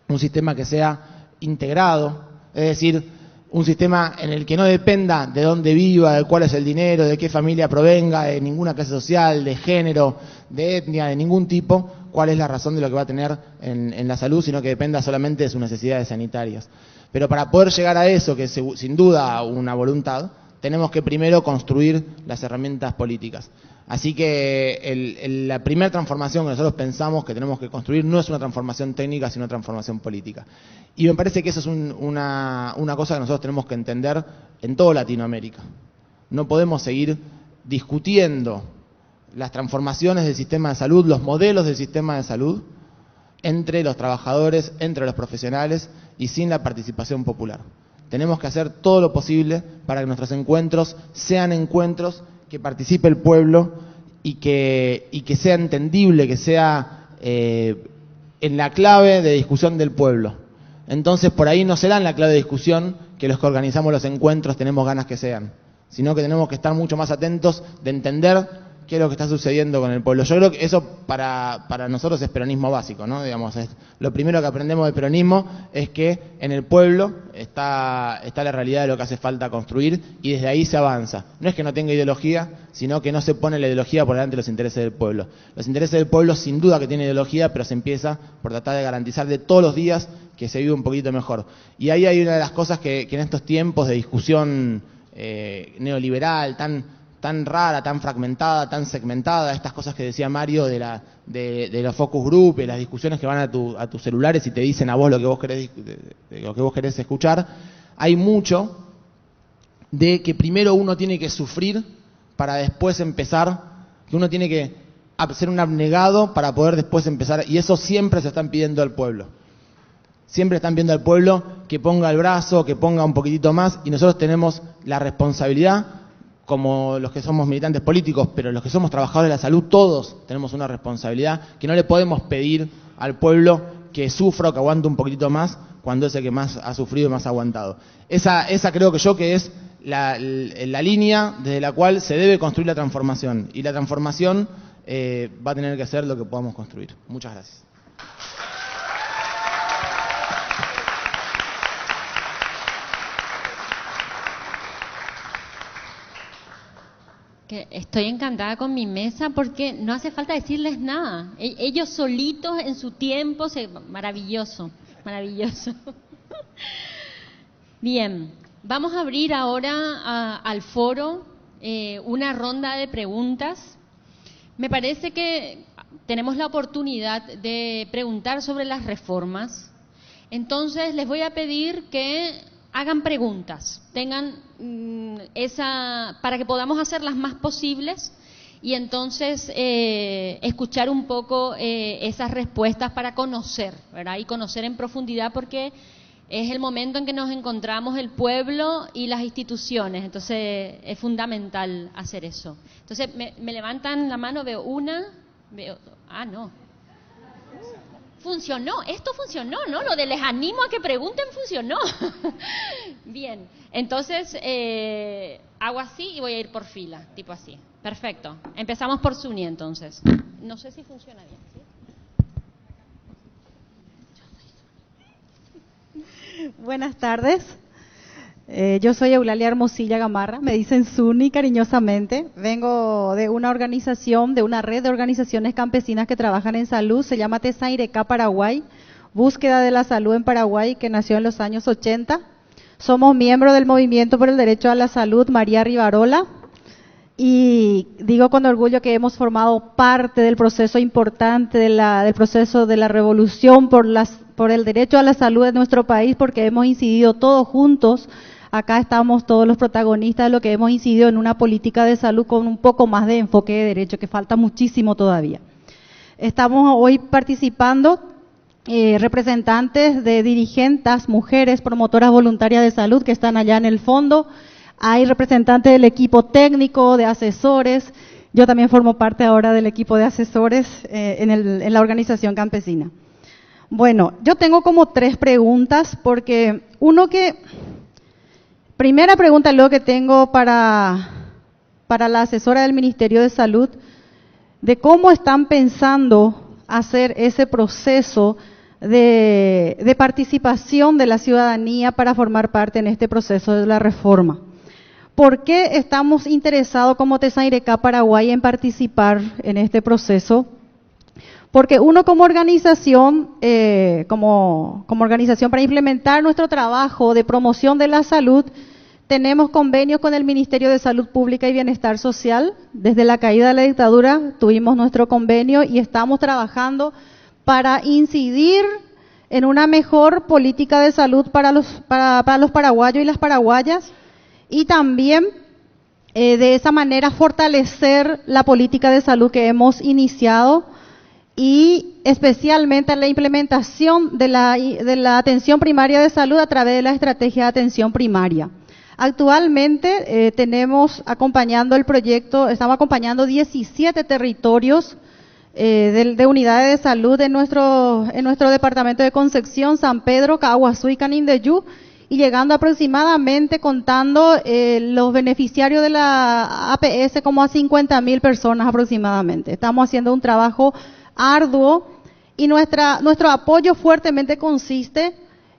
un sistema que sea integrado, es decir, un sistema en el que no dependa de dónde viva, de cuál es el dinero, de qué familia provenga, de ninguna clase social, de género, de etnia, de ningún tipo, cuál es la razón de lo que va a tener en la salud, sino que dependa solamente de sus necesidades sanitarias. Pero para poder llegar a eso, que es sin duda una voluntad, tenemos que primero construir las herramientas políticas. Así que la primera transformación que nosotros pensamos que tenemos que construir no es una transformación técnica, sino una transformación política. Y me parece que eso es una cosa que nosotros tenemos que entender en toda Latinoamérica. No podemos seguir discutiendo las transformaciones del sistema de salud, los modelos del sistema de salud, entre los trabajadores, entre los profesionales y sin la participación popular. Tenemos que hacer todo lo posible para que nuestros encuentros sean encuentros que participe el pueblo y que sea entendible, que sea en la clave de discusión del pueblo. Entonces, por ahí no será en la clave de discusión que los que organizamos los encuentros tenemos ganas que sean, sino que tenemos que estar mucho más atentos de entender qué es lo que está sucediendo con el pueblo. Yo creo que eso para nosotros es peronismo básico, ¿no? Digamos, lo primero que aprendemos del peronismo es que en el pueblo está la realidad de lo que hace falta construir y desde ahí se avanza. No es que no tenga ideología, sino que no se pone la ideología por delante de los intereses del pueblo. Los intereses del pueblo sin duda que tiene ideología, pero se empieza por tratar de garantizar de todos los días que se vive un poquito mejor. Y ahí hay una de las cosas que en estos tiempos de discusión neoliberal, tan rara, tan fragmentada, tan segmentada, estas cosas que decía Mario de los focus group, de las discusiones que van a tus celulares y te dicen a vos lo que vos querés escuchar, hay mucho de que primero uno tiene que sufrir para después empezar, que uno tiene que ser un abnegado para poder después empezar, y eso siempre se están pidiendo al pueblo. Siempre están pidiendo al pueblo que ponga el brazo, que ponga un poquitito más, y nosotros tenemos la responsabilidad, como los que somos militantes políticos, pero los que somos trabajadores de la salud, todos tenemos una responsabilidad que no le podemos pedir al pueblo que sufra o que aguante un poquitito más cuando es el que más ha sufrido y más ha aguantado. Esa creo que yo que es la línea desde la cual se debe construir la transformación. Y la transformación va a tener que ser lo que podamos construir. Muchas gracias. Que estoy encantada con mi mesa porque no hace falta decirles nada. Ellos solitos en su tiempo, maravilloso, maravilloso. Bien, vamos a abrir ahora al foro una ronda de preguntas. Me parece que tenemos la oportunidad de preguntar sobre las reformas. Entonces les voy a pedir que hagan preguntas, tengan para que podamos hacer las más posibles y entonces escuchar un poco esas respuestas para conocer, ¿verdad? Y conocer en profundidad porque es el momento en que nos encontramos el pueblo y las instituciones, entonces es fundamental hacer eso. Entonces me levantan la mano, veo una, no. Funcionó, esto funcionó, ¿no? Lo de les animo a que pregunten funcionó. Bien, entonces hago así y voy a ir por fila, tipo así. Perfecto. Empezamos por Suni entonces. No sé si funciona bien, ¿sí? Buenas tardes. Yo soy Eulalia Hermosilla Gamarra, me dicen Suni cariñosamente. Vengo de una organización, de una red de organizaciones campesinas que trabajan en salud, se llama Tesairecá Paraguay, Búsqueda de la Salud en Paraguay, que nació en los años 80. Somos miembros del Movimiento por el Derecho a la Salud María Rivarola y digo con orgullo que hemos formado parte del proceso importante del proceso de la revolución por el derecho a la salud de nuestro país, porque hemos incidido todos juntos. Acá estamos todos los protagonistas de lo que hemos incidido en una política de salud con un poco más de enfoque de derecho, que falta muchísimo todavía. Estamos hoy participando representantes de dirigentes, mujeres, promotoras voluntarias de salud que están allá en el fondo. Hay representantes del equipo técnico, de asesores. Yo también formo parte ahora del equipo de asesores en la organización campesina. Bueno, yo tengo como 3 preguntas, porque primera pregunta luego que tengo para la asesora del Ministerio de Salud, de cómo están pensando hacer ese proceso de participación de la ciudadanía para formar parte en este proceso de la reforma. ¿Por qué estamos interesados como Tesairecá Paraguay en participar en este proceso? Porque uno como organización para implementar nuestro trabajo de promoción de la salud, tenemos convenios con el Ministerio de Salud Pública y Bienestar Social. Desde la caída de la dictadura tuvimos nuestro convenio y estamos trabajando para incidir en una mejor política de salud para los paraguayos y las paraguayas, y también de esa manera fortalecer la política de salud que hemos iniciado, y especialmente la implementación de la atención primaria de salud a través de la estrategia de atención primaria. Actualmente estamos acompañando 17 territorios de unidades de salud en nuestro departamento de Concepción, San Pedro, Caguazú y Canindeyú, y llegando aproximadamente, contando los beneficiarios de la APS, como a 50.000 personas aproximadamente. Estamos haciendo un trabajo arduo y nuestro apoyo fuertemente consiste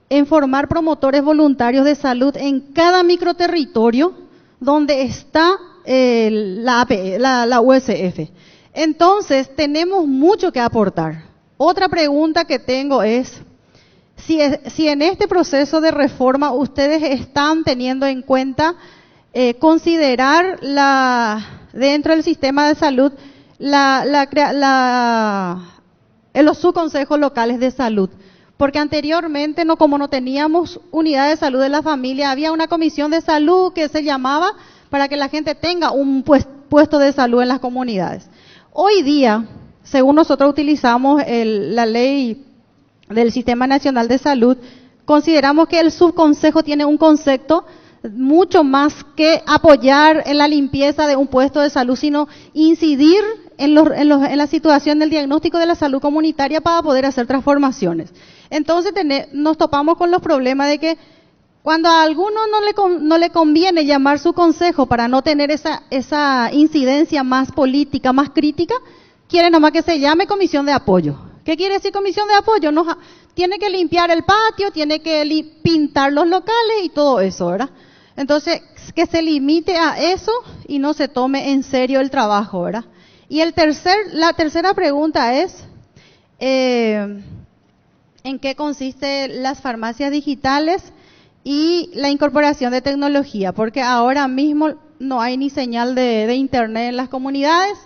en formar promotores voluntarios de salud en cada microterritorio donde está la USF. Entonces, tenemos mucho que aportar. Otra pregunta que tengo es, si en este proceso de reforma ustedes están teniendo en cuenta considerar dentro del sistema de salud los subconsejos locales de salud. Porque anteriormente, como no teníamos unidad de salud de la familia, había una comisión de salud que se llamaba para que la gente tenga un puesto de salud en las comunidades. Hoy día, según nosotros utilizamos la ley del Sistema Nacional de Salud, consideramos que el subconsejo tiene un concepto mucho más que apoyar en la limpieza de un puesto de salud, sino incidir en la situación del diagnóstico de la salud comunitaria para poder hacer transformaciones. Entonces nos topamos con los problemas de que cuando a alguno no le conviene llamar su consejo para no tener esa incidencia más política, más crítica, quiere nomás que se llame comisión de apoyo. ¿Qué quiere decir comisión de apoyo? Tiene que limpiar el patio, tiene que pintar los locales y todo eso, ¿verdad? Entonces, que se limite a eso y no se tome en serio el trabajo, ¿verdad? Y la tercera pregunta es, ¿en qué consiste las farmacias digitales y la incorporación de tecnología? Porque ahora mismo no hay ni señal de internet en las comunidades,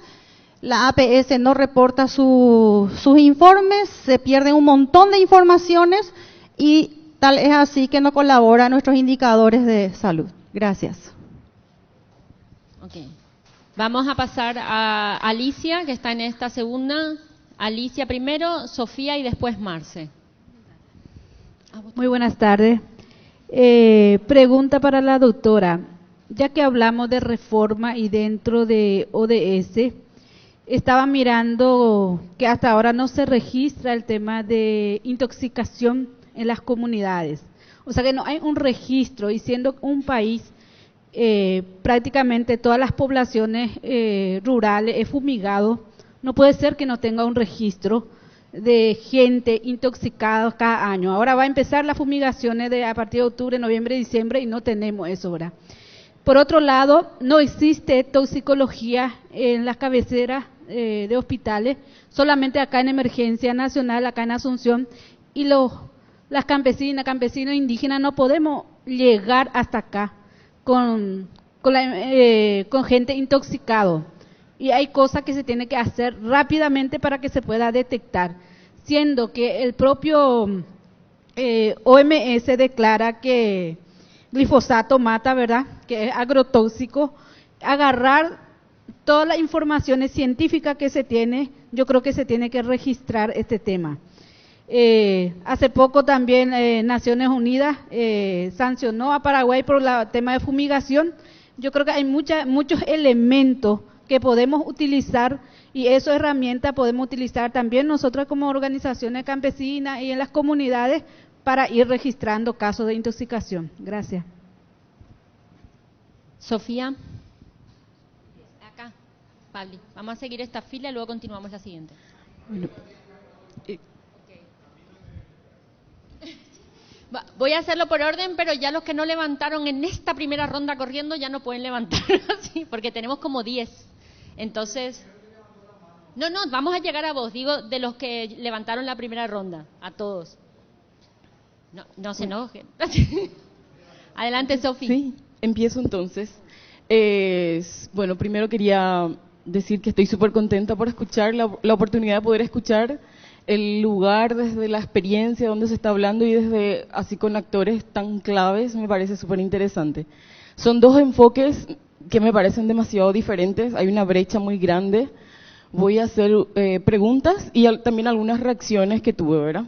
la APS no reporta sus informes, se pierden un montón de informaciones y tal es así que no colaboran nuestros indicadores de salud. Gracias. Okay. Vamos a pasar a Alicia, que está en esta segunda. Alicia primero, Sofía y después Marce. Muy buenas tardes. Pregunta para la doctora. Ya que hablamos de reforma y dentro de ODS, estaba mirando que hasta ahora no se registra el tema de intoxicación en las comunidades. O sea que no hay un registro, y siendo un país prácticamente todas las poblaciones rurales es fumigado, no puede ser que no tenga un registro de gente intoxicada cada año. Ahora va a empezar las fumigaciones a partir de octubre, noviembre, diciembre, y no tenemos eso ahora. Por otro lado, no existe toxicología en las cabeceras de hospitales, solamente acá en Emergencia Nacional, acá en Asunción, y las campesinos indígenas no podemos llegar hasta acá con gente intoxicado. Y hay cosas que se tienen que hacer rápidamente para que se pueda detectar, siendo que el propio OMS declara que glifosato mata, ¿verdad?, que es agrotóxico. Agarrar todas las informaciones científicas que se tiene, yo creo que se tiene que registrar este tema. Hace poco también Naciones Unidas sancionó a Paraguay por el tema de fumigación. Yo creo que hay muchos elementos que podemos utilizar, y esa herramienta podemos utilizar también nosotros como organizaciones campesinas y en las comunidades para ir registrando casos de intoxicación. Gracias. Sofía. Acá, Pabli. Vamos a seguir esta fila y luego continuamos la siguiente. Bueno, voy a hacerlo por orden, pero ya los que no levantaron en esta primera ronda corriendo ya no pueden levantar así, porque tenemos como 10. Entonces, no, vamos a llegar a vos, digo, de los que levantaron la primera ronda, a todos. No se enojen. Adelante, Sofía. Sí, empiezo entonces. Bueno, primero quería decir que estoy súper contenta por escuchar, la oportunidad de poder escuchar el lugar desde la experiencia donde se está hablando y desde así con actores tan claves, me parece súper interesante. Son dos enfoques que me parecen demasiado diferentes, hay una brecha muy grande. Voy a hacer preguntas y también algunas reacciones que tuve, ¿verdad?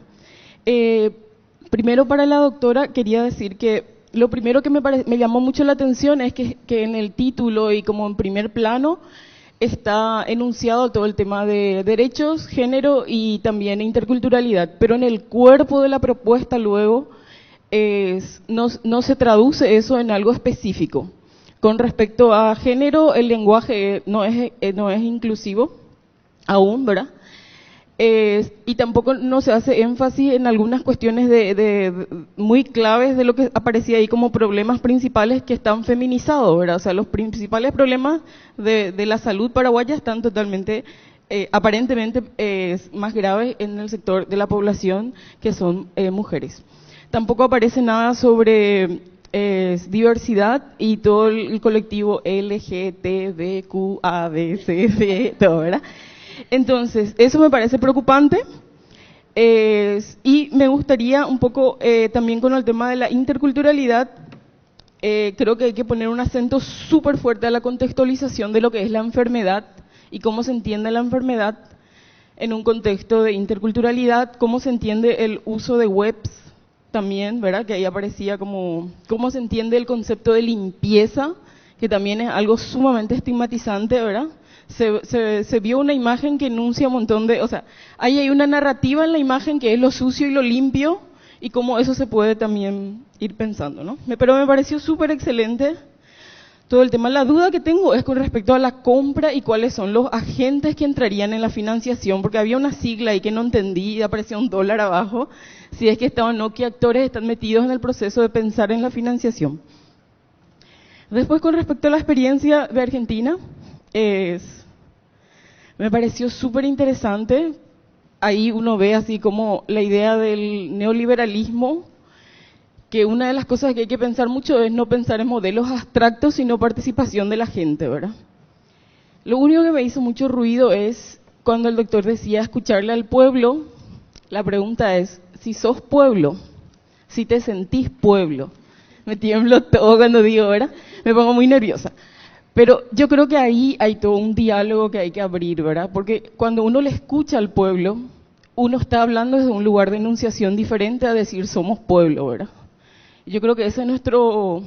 Primero, para la doctora, quería decir que lo primero que me llamó mucho la atención es que en el título y como en primer plano está enunciado todo el tema de derechos, género y también interculturalidad, pero en el cuerpo de la propuesta luego no se traduce eso en algo específico. Con respecto a género, el lenguaje no es inclusivo aún, ¿verdad? Y tampoco no se hace énfasis en algunas cuestiones muy claves de lo que aparecía ahí como problemas principales que están feminizados, ¿verdad? O sea, los principales problemas de la salud paraguaya están totalmente, aparentemente, más graves en el sector de la población, que son mujeres. Tampoco aparece nada sobre diversidad y todo el colectivo LGTBQABCD, todo, ¿verdad? Entonces, eso me parece preocupante y me gustaría un poco también con el tema de la interculturalidad, creo que hay que poner un acento súper fuerte a la contextualización de lo que es la enfermedad y cómo se entiende la enfermedad en un contexto de interculturalidad, cómo se entiende el uso de webs también, ¿verdad? Que ahí aparecía como cómo se entiende el concepto de limpieza, que también es algo sumamente estigmatizante, ¿verdad? Se vio una imagen que enuncia un montón de, o sea, ahí hay una narrativa en la imagen que es lo sucio y lo limpio y cómo eso se puede también ir pensando, ¿no? Pero me pareció súper excelente todo el tema. La duda que tengo es con respecto a la compra y cuáles son los agentes que entrarían en la financiación, porque había una sigla ahí que no entendí y aparecía un dólar abajo, si es que estaban o no, qué actores están metidos en el proceso de pensar en la financiación. Después, con respecto a la experiencia de Argentina, me pareció súper interesante. Ahí uno ve así como la idea del neoliberalismo, que una de las cosas que hay que pensar mucho es no pensar en modelos abstractos, sino participación de la gente, ¿verdad? Lo único que me hizo mucho ruido es cuando el doctor decía escucharle al pueblo. La pregunta es, si sos pueblo, si te sentís pueblo. Me tiemblo todo cuando digo, ¿verdad? Me pongo muy nerviosa. Pero yo creo que ahí hay todo un diálogo que hay que abrir, ¿verdad? Porque cuando uno le escucha al pueblo, uno está hablando desde un lugar de enunciación diferente a decir somos pueblo, ¿verdad? Yo creo que ese es nuestro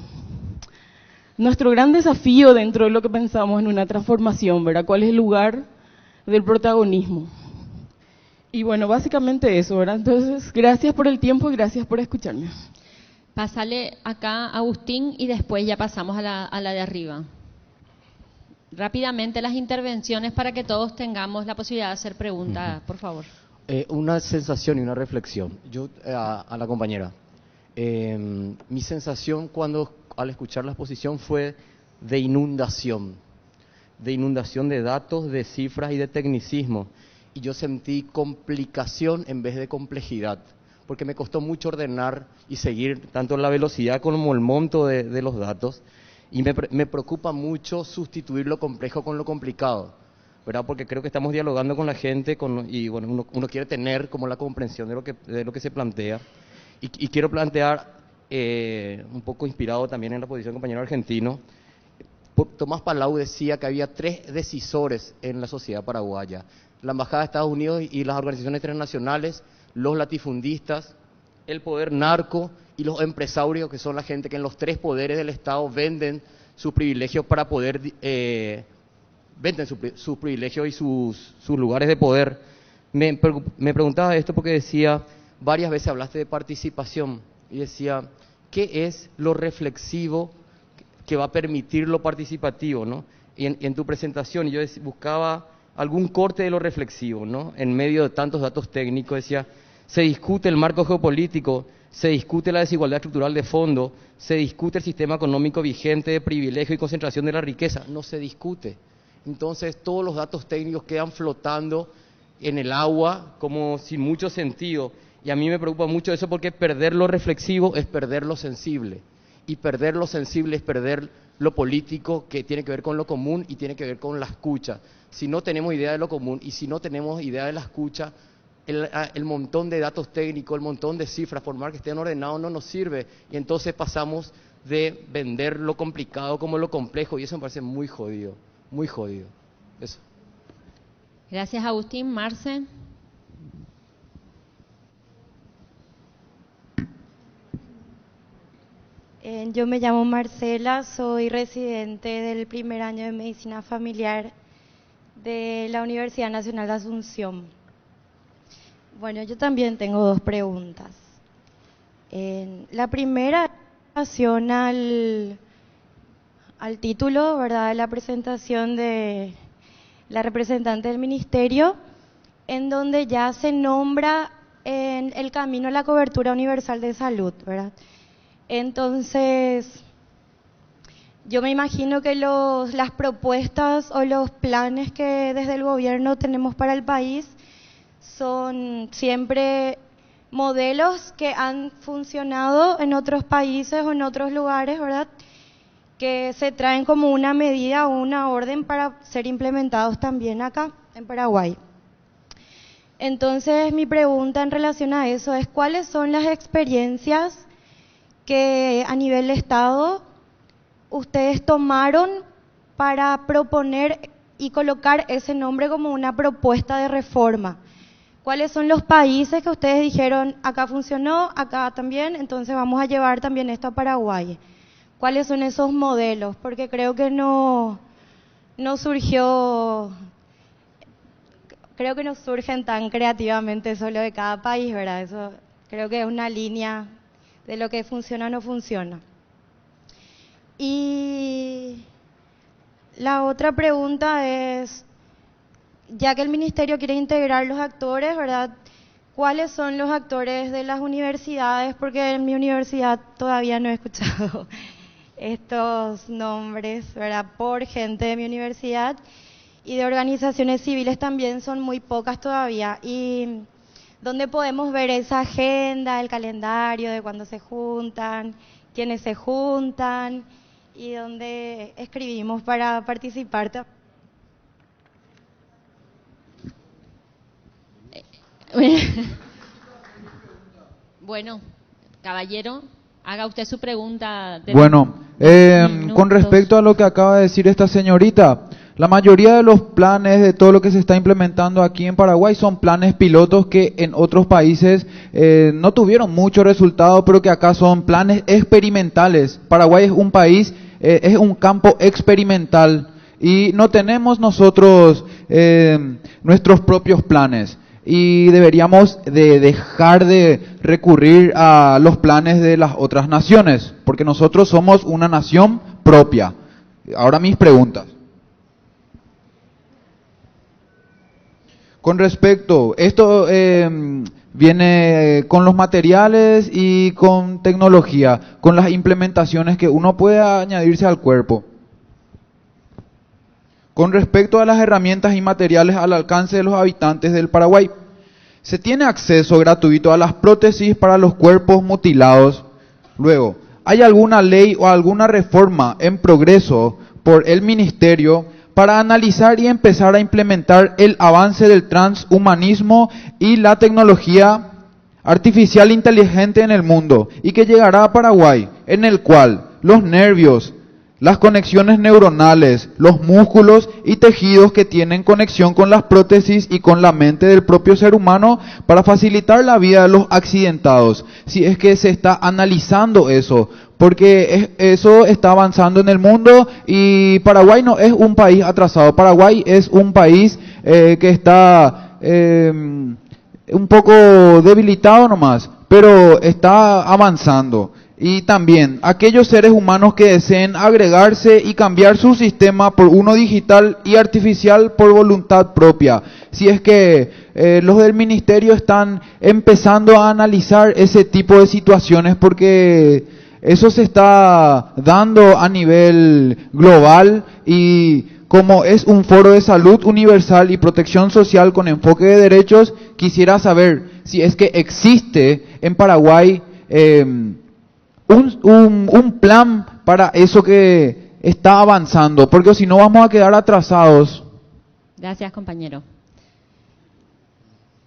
gran desafío dentro de lo que pensamos en una transformación, ¿verdad? ¿Cuál es el lugar del protagonismo. Y bueno, básicamente eso, ¿verdad? Entonces, gracias por el tiempo y gracias por escucharme. Pásale acá a Agustín y después ya pasamos a la de arriba. Rápidamente las intervenciones para que todos tengamos la posibilidad de hacer preguntas, por favor. Una sensación y una reflexión. Yo, a la compañera, mi sensación al escuchar la exposición fue de inundación de datos, de cifras y de tecnicismo. Y yo sentí complicación en vez de complejidad, porque me costó mucho ordenar y seguir tanto la velocidad como el monto de los datos. Y me preocupa mucho sustituir lo complejo con lo complicado, ¿verdad? Porque creo que estamos dialogando con la gente y bueno, uno quiere tener como la comprensión de lo que se plantea. Y quiero plantear, un poco inspirado también en la posición del compañero argentino, Tomás Palau decía que había 3 decisores en la sociedad paraguaya: la Embajada de Estados Unidos y las organizaciones internacionales, los latifundistas, el poder narco y los empresarios, que son la gente que en los 3 poderes del Estado venden sus privilegios para poder, venden sus privilegios y sus lugares de poder. Me preguntaba esto porque decía, varias veces hablaste de participación, y decía, ¿qué es lo reflexivo que va a permitir lo participativo, ¿no? Y en tu presentación yo buscaba algún corte de lo reflexivo, ¿no? En medio de tantos datos técnicos decía, se discute el marco geopolítico, se discute la desigualdad estructural de fondo, se discute el sistema económico vigente de privilegio y concentración de la riqueza. No se discute. Entonces todos los datos técnicos quedan flotando en el agua como sin mucho sentido. Y a mí me preocupa mucho eso, porque perder lo reflexivo es perder lo sensible. Y perder lo sensible es perder lo político, que tiene que ver con lo común y tiene que ver con la escucha. Si no tenemos idea de lo común y si no tenemos idea de la escucha, el montón de datos técnicos, el montón de cifras, por más que estén ordenados, no nos sirve. Y entonces pasamos de vender lo complicado como lo complejo, y eso me parece muy jodido, muy jodido. Eso. Gracias, Agustín. Marce. Yo me llamo Marcela, soy residente del primer año de Medicina Familiar de la Universidad Nacional de Asunción. Bueno, yo también tengo 2 preguntas. La primera en relación al título, ¿verdad?, de la presentación de la representante del Ministerio, en donde ya se nombra en el camino a la cobertura universal de salud, ¿verdad? Entonces, yo me imagino que las propuestas o los planes que desde el gobierno tenemos para el país son siempre modelos que han funcionado en otros países o en otros lugares, ¿verdad?, que se traen como una medida o una orden para ser implementados también acá en Paraguay. Entonces, mi pregunta en relación a eso es, ¿cuáles son las experiencias que a nivel de Estado ustedes tomaron para proponer y colocar ese nombre como una propuesta de reforma? ¿Cuáles son los países que ustedes dijeron, acá funcionó, acá también, entonces vamos a llevar también esto a Paraguay? ¿Cuáles son esos modelos? Porque creo que no surgen tan creativamente solo de cada país, ¿verdad? Eso creo que es una línea de lo que funciona o no funciona. Y la otra pregunta es, ya que el Ministerio quiere integrar los actores, ¿verdad?, ¿cuáles son los actores de las universidades? Porque en mi universidad todavía no he escuchado estos nombres, ¿verdad?, por gente de mi universidad, y de organizaciones civiles también son muy pocas todavía. Y ¿dónde podemos ver esa agenda, el calendario de cuándo se juntan, quiénes se juntan y dónde escribimos para participar? Bueno, caballero, haga usted su pregunta. Bueno, con respecto a lo que acaba de decir esta señorita, la mayoría de los planes, de todo lo que se está implementando aquí en Paraguay, son planes pilotos que en otros países no tuvieron mucho resultado, pero que acá son planes experimentales. Paraguay es un país, es un campo experimental. Y no tenemos nosotros nuestros propios planes. Y deberíamos de dejar de recurrir a los planes de las otras naciones, porque nosotros somos una nación propia. Ahora mis preguntas. Con respecto, esto viene con los materiales y con tecnología, con las implementaciones que uno puede añadirse al cuerpo. Con respecto a las herramientas y materiales al alcance de los habitantes del Paraguay, se tiene acceso gratuito a las prótesis para los cuerpos mutilados. Luego, ¿hay alguna ley o alguna reforma en progreso por el Ministerio para analizar y empezar a implementar el avance del transhumanismo y la tecnología artificial inteligente en el mundo y que llegará a Paraguay, en el cual los nervios, las conexiones neuronales, los músculos y tejidos que tienen conexión con las prótesis y con la mente del propio ser humano para facilitar la vida de los accidentados? Si es que se está analizando eso, porque eso está avanzando en el mundo y Paraguay no es un país atrasado. Paraguay es un país que está un poco debilitado nomás, pero está avanzando. Y también aquellos seres humanos que deseen agregarse y cambiar su sistema por uno digital y artificial por voluntad propia. Si es que los del ministerio están empezando a analizar ese tipo de situaciones, porque eso se está dando a nivel global, y como es un foro de salud universal y protección social con enfoque de derechos, quisiera saber si es que existe en Paraguay un plan para eso que está avanzando, porque si no vamos a quedar atrasados. Gracias, compañero.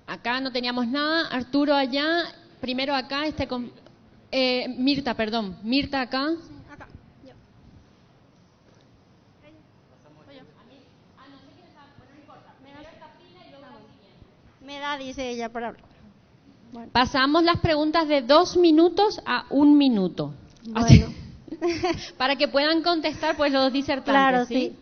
Acá no teníamos nada. Arturo allá. Primero acá, Mirta, perdón. Mirta acá. Acá. Yo. Me da, dice ella, para hablar. Bueno. Pasamos las preguntas de 2 minutos a 1 minuto. Bueno. Así, para que puedan contestar pues los disertantes. Claro, ¿sí?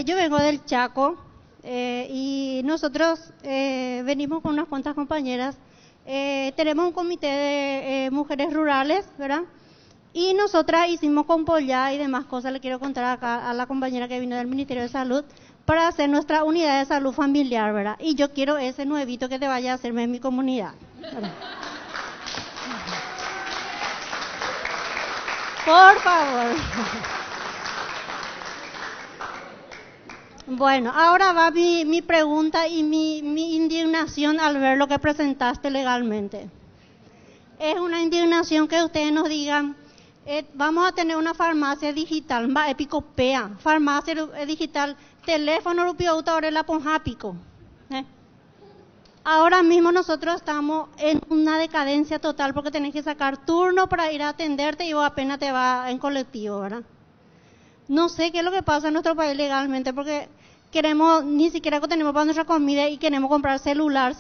Yo vengo del Chaco y nosotros venimos con unas cuantas compañeras. Tenemos un comité de mujeres rurales, ¿verdad? Y nosotras hicimos con Pollá y demás cosas. Le quiero contar acá a la compañera que vino del Ministerio de Salud para hacer nuestra unidad de salud familiar, ¿verdad? Y yo quiero ese nuevito que te vaya a hacerme en mi comunidad, ¿verdad? Por favor. Bueno, ahora va mi pregunta y mi indignación al ver lo que presentaste legalmente. Es una indignación que ustedes nos digan, vamos a tener una farmacia digital, va epicopea, farmacia digital, teléfono rupiauta ahora la ponjápico. Ahora mismo nosotros estamos en una decadencia total porque tenés que sacar turno para ir a atenderte y vos apenas te vas en colectivo, ¿verdad? No sé qué es lo que pasa en nuestro país legalmente, porque queremos, ni siquiera tenemos para nuestra comida y queremos comprar celular,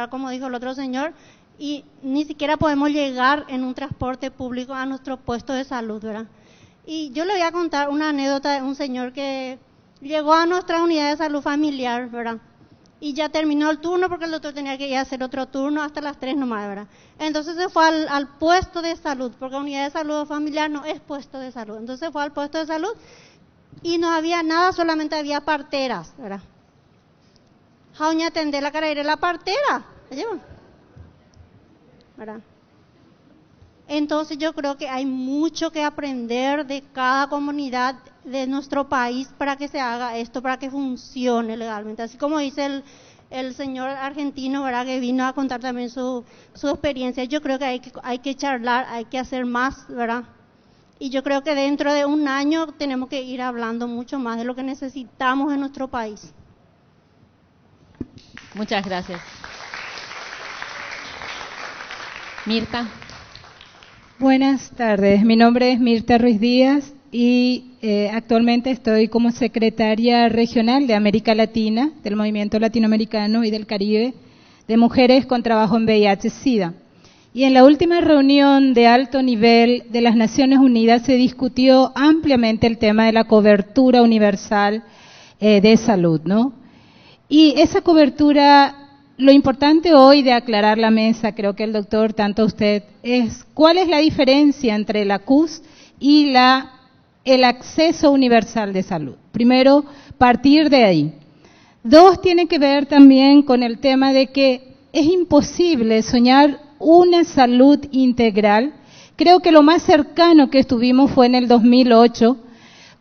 como dijo el otro señor, y ni siquiera podemos llegar en un transporte público a nuestro puesto de salud, ¿verdad? Y yo le voy a contar una anécdota de un señor que llegó a nuestra unidad de salud familiar, ¿verdad? Y ya terminó el turno porque el doctor tenía que ir a hacer otro turno hasta las 3 nomás, ¿verdad? Entonces se fue al puesto de salud, porque unidad de salud familiar no es puesto de salud. Entonces fue al puesto de salud y no había nada, solamente había parteras, ¿verdad? Jauña atender la cara de la partera, ¿verdad? Entonces yo creo que hay mucho que aprender de cada comunidad de nuestro país para que se haga esto, para que funcione legalmente. Así como dice el señor argentino, ¿verdad?, que vino a contar también su experiencia. Yo creo que hay que charlar, hay que hacer más, ¿verdad? Y yo creo que dentro de 1 año tenemos que ir hablando mucho más de lo que necesitamos en nuestro país. Muchas gracias. Mirta. Buenas tardes, mi nombre es Mirta Ruiz Díaz y actualmente estoy como secretaria regional de América Latina, del Movimiento Latinoamericano y del Caribe, de mujeres con trabajo en VIH-Sida. Y en la última reunión de alto nivel de las Naciones Unidas se discutió ampliamente el tema de la cobertura universal de salud, ¿no? Y esa cobertura, lo importante hoy de aclarar la mesa, creo que el doctor, tanto usted, es cuál es la diferencia entre la CUS y el acceso universal de salud. Primero, partir de ahí. Dos, tiene que ver también con el tema de que es imposible soñar una salud integral. Creo que lo más cercano que estuvimos fue en el 2008,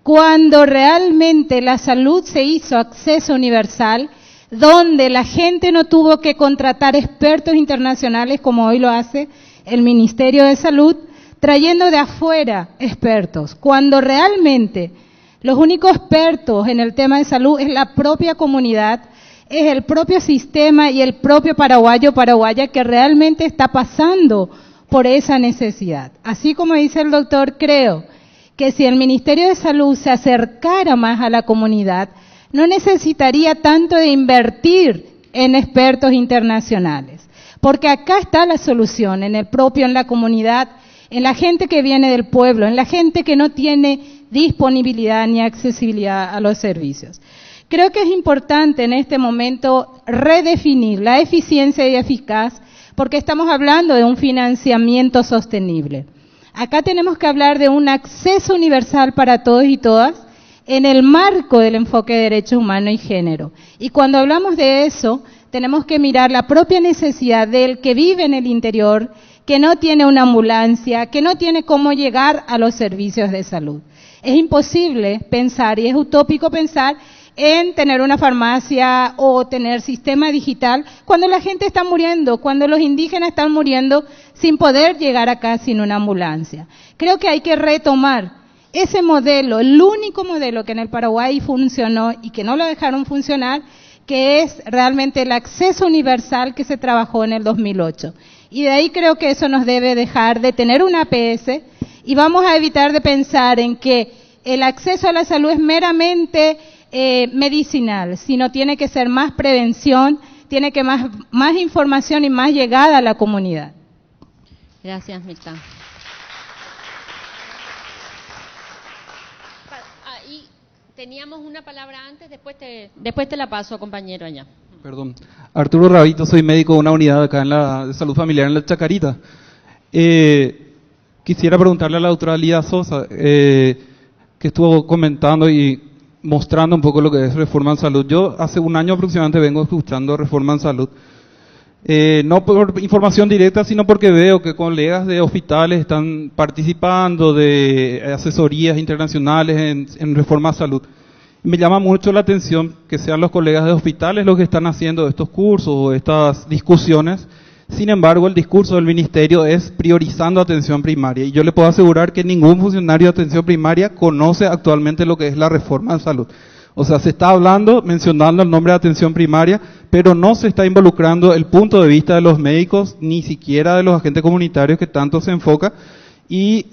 cuando realmente la salud se hizo acceso universal, donde la gente no tuvo que contratar expertos internacionales como hoy lo hace el Ministerio de Salud, trayendo de afuera expertos, cuando realmente los únicos expertos en el tema de salud es la propia comunidad, es el propio sistema y el propio paraguayo o paraguaya que realmente está pasando por esa necesidad. Así como dice el doctor, creo que si el Ministerio de Salud se acercara más a la comunidad, no necesitaría tanto de invertir en expertos internacionales, porque acá está la solución, en la comunidad, en la gente que viene del pueblo, en la gente que no tiene disponibilidad ni accesibilidad a los servicios. Creo que es importante en este momento redefinir la eficiencia y eficaz, porque estamos hablando de un financiamiento sostenible. Acá tenemos que hablar de un acceso universal para todos y todas en el marco del enfoque de derechos humanos y género. Y cuando hablamos de eso, tenemos que mirar la propia necesidad del que vive en el interior, que no tiene una ambulancia, que no tiene cómo llegar a los servicios de salud. Es imposible pensar y es utópico pensar en tener una farmacia o tener sistema digital cuando la gente está muriendo, cuando los indígenas están muriendo sin poder llegar acá sin una ambulancia. Creo que hay que retomar ese modelo, el único modelo que en el Paraguay funcionó y que no lo dejaron funcionar, que es realmente el acceso universal que se trabajó en el 2008. Y de ahí creo que eso nos debe dejar de tener una APS y vamos a evitar de pensar en que el acceso a la salud es meramente medicinal, sino tiene que ser más prevención, tiene que más información y más llegada a la comunidad. Gracias, Mirta. Y teníamos una palabra antes, después te la paso, compañero, allá. Perdón. Arturo Rabito, soy médico de una unidad acá en la de salud familiar en la Chacarita. Quisiera preguntarle a la doctora Lía Sosa, que estuvo comentando y mostrando un poco lo que es Reforma en Salud. Yo hace un año aproximadamente vengo escuchando Reforma en Salud. No por información directa, sino porque veo que colegas de hospitales están participando de asesorías internacionales en Reforma en Salud. Me llama mucho la atención que sean los colegas de hospitales los que están haciendo estos cursos o estas discusiones. Sin embargo, el discurso del ministerio es priorizando atención primaria. Y yo le puedo asegurar que ningún funcionario de atención primaria conoce actualmente lo que es la reforma en salud. O sea, se está hablando, mencionando el nombre de atención primaria, pero no se está involucrando el punto de vista de los médicos, ni siquiera de los agentes comunitarios que tanto se enfoca. Y,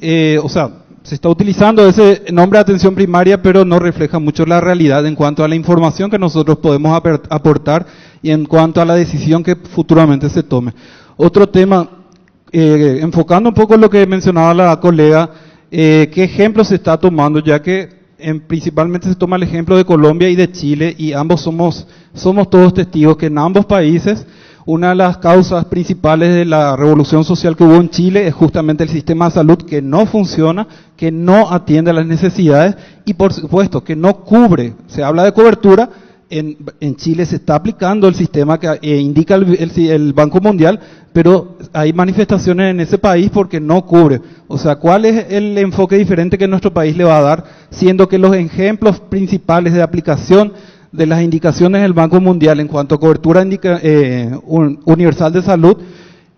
se está utilizando ese nombre de atención primaria, pero no refleja mucho la realidad en cuanto a la información que nosotros podemos aportar y en cuanto a la decisión que futuramente se tome. Otro tema, enfocando un poco lo que mencionaba la colega, ¿qué ejemplo se está tomando? Ya que principalmente se toma el ejemplo de Colombia y de Chile, y ambos somos todos testigos que en ambos países una de las causas principales de la revolución social que hubo en Chile es justamente el sistema de salud que no funciona, que no atiende a las necesidades y por supuesto que no cubre. Se habla de cobertura, en Chile se está aplicando el sistema que indica el Banco Mundial, pero hay manifestaciones en ese país porque no cubre. O sea, ¿cuál es el enfoque diferente que nuestro país le va a dar, siendo que los ejemplos principales de aplicación de las indicaciones del Banco Mundial en cuanto a cobertura universal de salud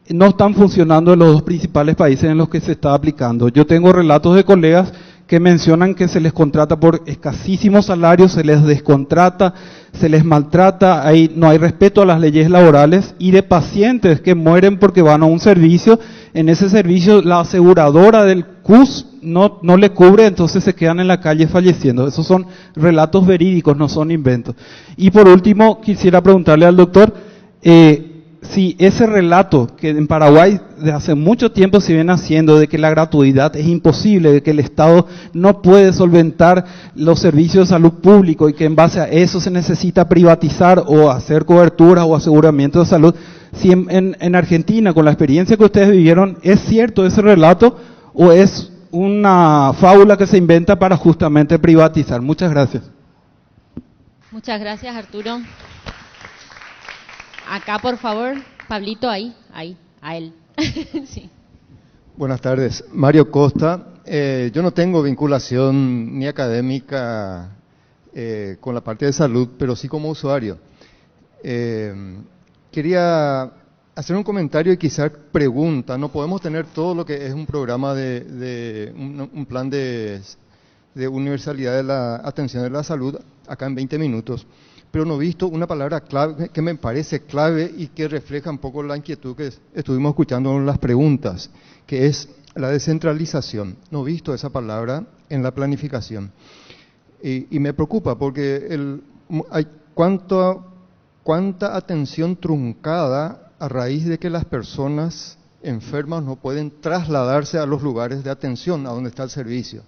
no están funcionando en los dos principales países en los que se está aplicando? Yo tengo relatos de colegas que mencionan que se les contrata por escasísimos salarios, se les descontrata, se les maltrata, no hay respeto a las leyes laborales, y de pacientes que mueren porque van a un servicio, en ese servicio la aseguradora del CUS no le cubre, entonces se quedan en la calle falleciendo. Esos son relatos verídicos, no son inventos. Y por último, quisiera preguntarle al doctor, si ese relato que en Paraguay de hace mucho tiempo se viene haciendo de que la gratuidad es imposible, de que el Estado no puede solventar los servicios de salud público y que en base a eso se necesita privatizar o hacer cobertura o aseguramiento de salud, si en Argentina, con la experiencia que ustedes vivieron, ¿es cierto ese relato o es una fábula que se inventa para justamente privatizar? Muchas gracias. Muchas gracias, Arturo. Acá, por favor, Pablito, ahí, a él. Sí. Buenas tardes, Mario Costa. Yo no tengo vinculación ni académica con la parte de salud, pero sí como usuario. Quería hacer un comentario y quizás pregunta. No podemos tener todo lo que es un programa un plan de universalidad de la atención de la salud acá en 20 minutos. Pero no he visto una palabra clave que me parece clave y que refleja un poco la inquietud que estuvimos escuchando en las preguntas, que es la descentralización. No he visto esa palabra en la planificación. Y me preocupa porque hay cuánta atención truncada a raíz de que las personas enfermas no pueden trasladarse a los lugares de atención, a donde está el servicio.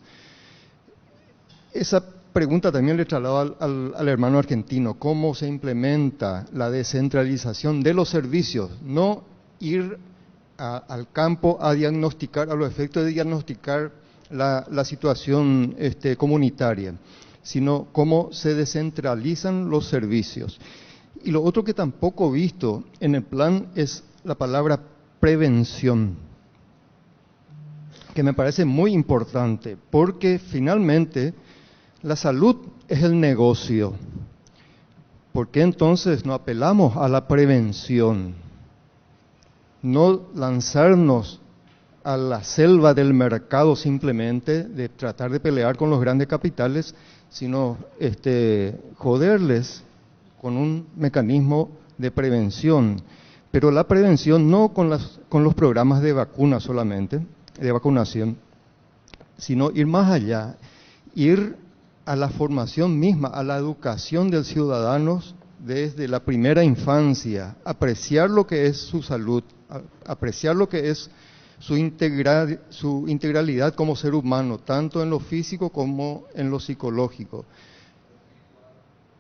Esa pregunta también le traslado al hermano argentino, ¿cómo se implementa la descentralización de los servicios? No ir al campo a diagnosticar, a los efectos de diagnosticar la situación comunitaria, sino cómo se descentralizan los servicios. Y lo otro que tampoco he visto en el plan es la palabra prevención, que me parece muy importante, porque finalmente la salud es el negocio. ¿Por qué entonces no apelamos a la prevención? No lanzarnos a la selva del mercado simplemente, de tratar de pelear con los grandes capitales, sino joderles con un mecanismo de prevención. Pero la prevención no con los programas de vacuna solamente, de vacunación, sino ir más allá, ir a la formación misma, a la educación del ciudadano desde la primera infancia, apreciar lo que es su salud, apreciar lo que es su integralidad como ser humano, tanto en lo físico como en lo psicológico.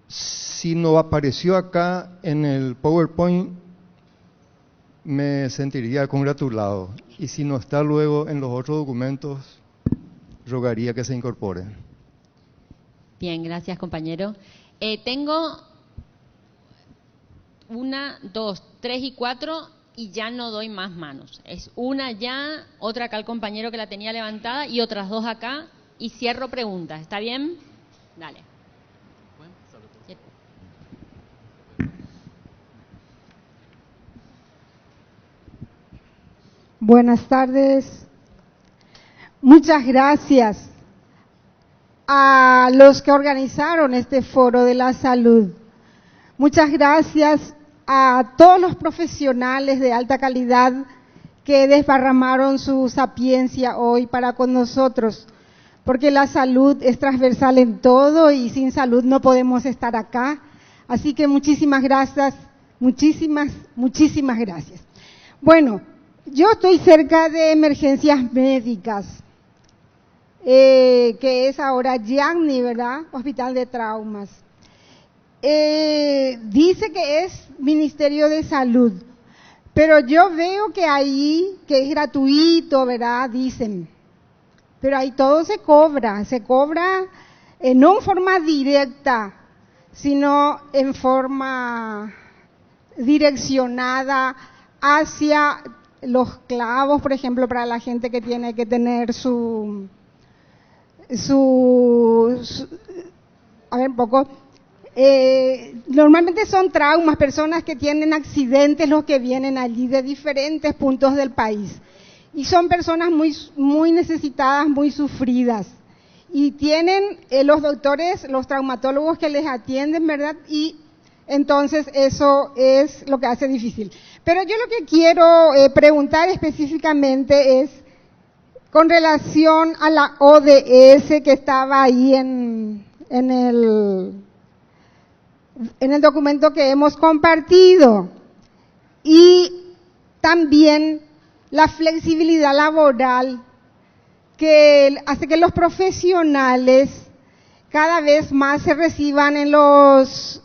Si no apareció acá en el PowerPoint, me sentiría congratulado. Y si no está luego en los otros documentos, rogaría que se incorpore. Bien, gracias, compañero. Tengo 1, 2, 3 y 4 y ya no doy más manos. Es una ya, otra acá el compañero que la tenía levantada y otras 2 acá y cierro preguntas. ¿Está bien? Dale. Buenas tardes. Muchas gracias a los que organizaron este foro de la salud. Muchas gracias a todos los profesionales de alta calidad que desparramaron su sapiencia hoy para con nosotros, porque la salud es transversal en todo y sin salud no podemos estar acá. Así que muchísimas gracias, muchísimas gracias. Bueno, yo estoy cerca de emergencias médicas, que es ahora YACNI, ¿verdad? Hospital de Traumas. Dice que es Ministerio de Salud, pero yo veo que ahí, que es gratuito, ¿verdad? Dicen, pero ahí todo se cobra no en forma directa, sino en forma direccionada hacia los clavos, por ejemplo, para la gente que tiene que tener a ver un poco, normalmente son traumas, personas que tienen accidentes, los que vienen allí de diferentes puntos del país, y son personas muy necesitadas, muy sufridas, y tienen los doctores, los traumatólogos que les atienden, ¿verdad? Y entonces eso es lo que hace difícil. Pero yo lo que quiero preguntar específicamente es con relación a la ODS que estaba ahí en el documento que hemos compartido. y también la flexibilidad laboral que hace que los profesionales cada vez más se reciban en las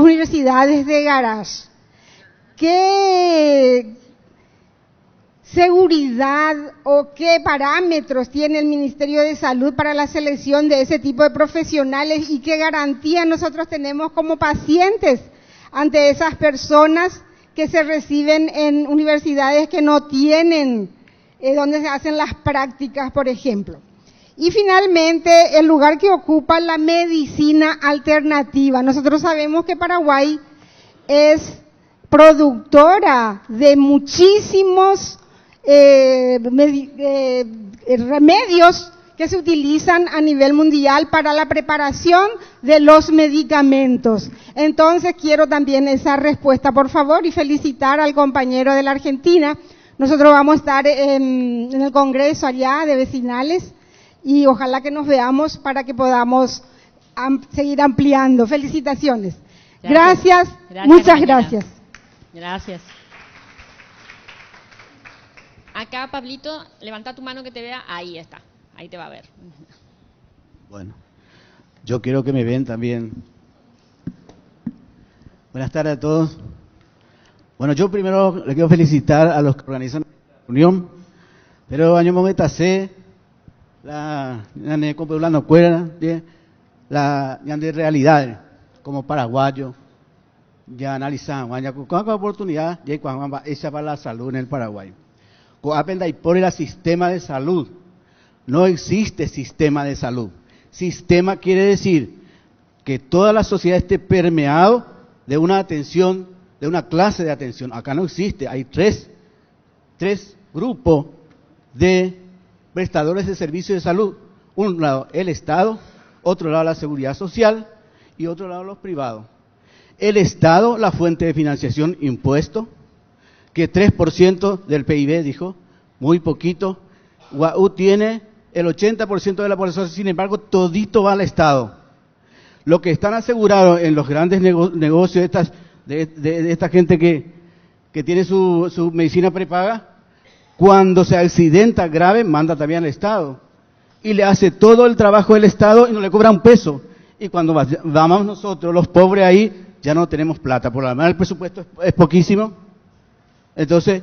universidades de garage. ¿Qué seguridad o qué parámetros tiene el Ministerio de Salud para la selección de ese tipo de profesionales y qué garantía nosotros tenemos como pacientes ante esas personas que se reciben en universidades que no tienen donde se hacen las prácticas, por ejemplo? Y finalmente, el lugar que ocupa la medicina alternativa. Nosotros sabemos que Paraguay es productora de muchísimos remedios que se utilizan a nivel mundial para la preparación de los medicamentos. Entonces quiero también esa respuesta, por favor, y felicitar al compañero de la Argentina. Nosotros vamos a estar en el Congreso allá de vecinales y ojalá que nos veamos para que podamos seguir ampliando. Felicitaciones. Gracias. Muchas gracias. Gracias. Acá, Pablito, levanta tu mano que te vea. Ahí está. Ahí te va a ver. Bueno, yo quiero que me vean también. Buenas tardes a todos. Bueno, yo primero le quiero felicitar a los que organizan la reunión, pero año momento la pueblano cuera la de realidad como paraguayo ya analizamos ya con oportunidad ya cuando esa para la salud en el Paraguay. Aprenda y por el sistema de salud. No existe sistema de salud. Sistema quiere decir que toda la sociedad esté permeado de una atención, de una clase de atención. Acá no existe. Hay tres grupos de prestadores de servicios de salud. Un lado el Estado, otro lado la Seguridad Social y otro lado los privados. El Estado, la fuente de financiación, impuesto, que 3% del PIB, dijo, muy poquito. UAU tiene el 80% de la población, sin embargo, todito va al Estado. Lo que están asegurados en los grandes negocios de esta gente que tiene su medicina prepaga, cuando se accidenta grave, manda también al Estado. Y le hace todo el trabajo del Estado y no le cobra un peso. Y cuando vamos nosotros, los pobres ahí, ya no tenemos plata. Por la manera el presupuesto es poquísimo. Entonces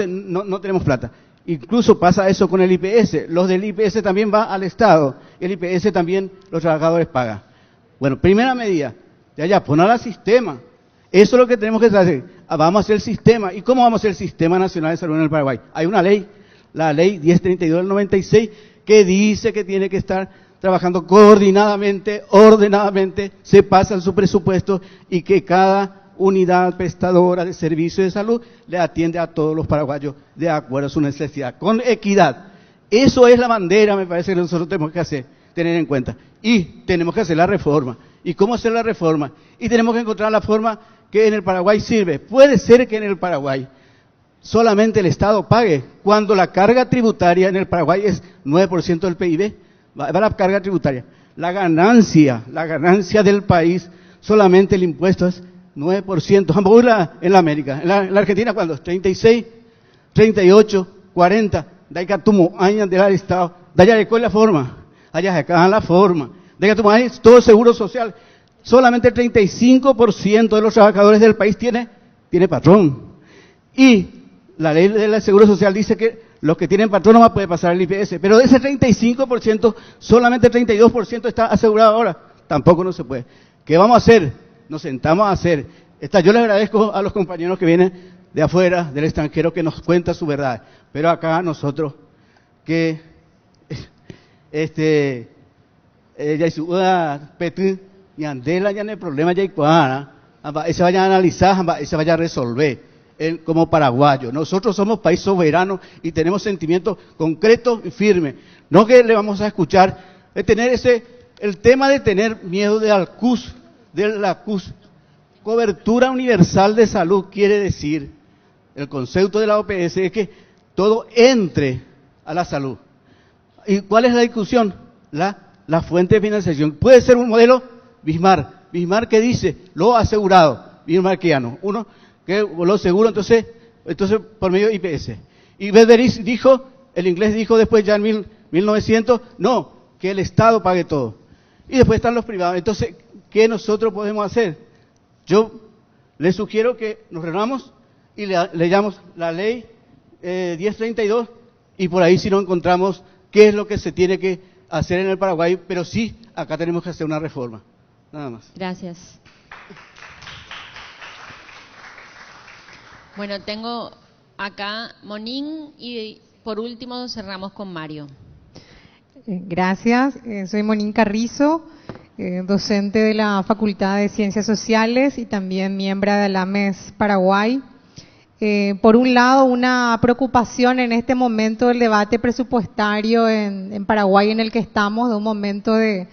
no tenemos plata. Incluso pasa eso con el IPS. Los del IPS también va al Estado. El IPS también los trabajadores pagan. Bueno, primera medida, ya poner al sistema. Eso es lo que tenemos que hacer. Vamos a hacer el sistema. ¿Y cómo vamos a hacer el Sistema Nacional de Salud en el Paraguay? Hay una ley, la ley 1032 del 96, que dice que tiene que estar trabajando coordinadamente, ordenadamente, se pasa su presupuesto y que cada unidad prestadora de servicios de salud le atiende a todos los paraguayos de acuerdo a su necesidad, con equidad. Eso es la bandera, me parece que nosotros tenemos que hacer, tener en cuenta. Y tenemos que hacer la reforma. ¿Y cómo hacer la reforma? Y tenemos que encontrar la forma que en el Paraguay sirve. Puede ser que en el Paraguay solamente el Estado pague, cuando la carga tributaria en el Paraguay es 9% del PIB, va la carga tributaria. La ganancia del país, solamente el impuesto es 9%. En la América, en la Argentina, ¿cuándo? 36, 38, 40. Da que tumo años del Estado. Da ya de la forma. Allá acá la forma. Da que tumo años todo seguro social. Solamente el 35% de los trabajadores del país tiene patrón. Y la ley del seguro social dice que los que tienen patrón no puede pasar el IPS. Pero de ese 35%, solamente el 32% está asegurado ahora. Tampoco no se puede. ¿Qué vamos a hacer? Nos sentamos a hacer. Yo le agradezco a los compañeros que vienen de afuera, del extranjero, que nos cuentan su verdad. Pero acá nosotros, que ya hizo petí y andela ya no hay problema ya y se vaya a analizar, se vaya a resolver. Como paraguayo, nosotros somos país soberano y tenemos sentimientos concretos y firmes. No que le vamos a escuchar, el tema de tener miedo de la CUS, cobertura universal de salud, quiere decir, el concepto de la OPS es que todo entre a la salud. ¿Y cuál es la discusión? La fuente de financiación. Puede ser un modelo Bismarck. Bismarck que dice, lo asegurado, bismarckiano. que voló seguro, entonces por medio de IPS. Y Bederich dijo, el inglés dijo después ya en 1900, no, que el Estado pague todo. Y después están los privados. Entonces, ¿qué nosotros podemos hacer? Yo les sugiero que nos reunamos y leyamos la ley 1032 y por ahí si no encontramos qué es lo que se tiene que hacer en el Paraguay, pero sí, acá tenemos que hacer una reforma. Nada más. Gracias. Bueno, tengo acá Monín y por último cerramos con Mario. Gracias, soy Monín Carrizo, docente de la Facultad de Ciencias Sociales y también miembro de la AMES Paraguay. Por un lado, una preocupación en este momento del debate presupuestario en Paraguay en el que estamos, de un momento de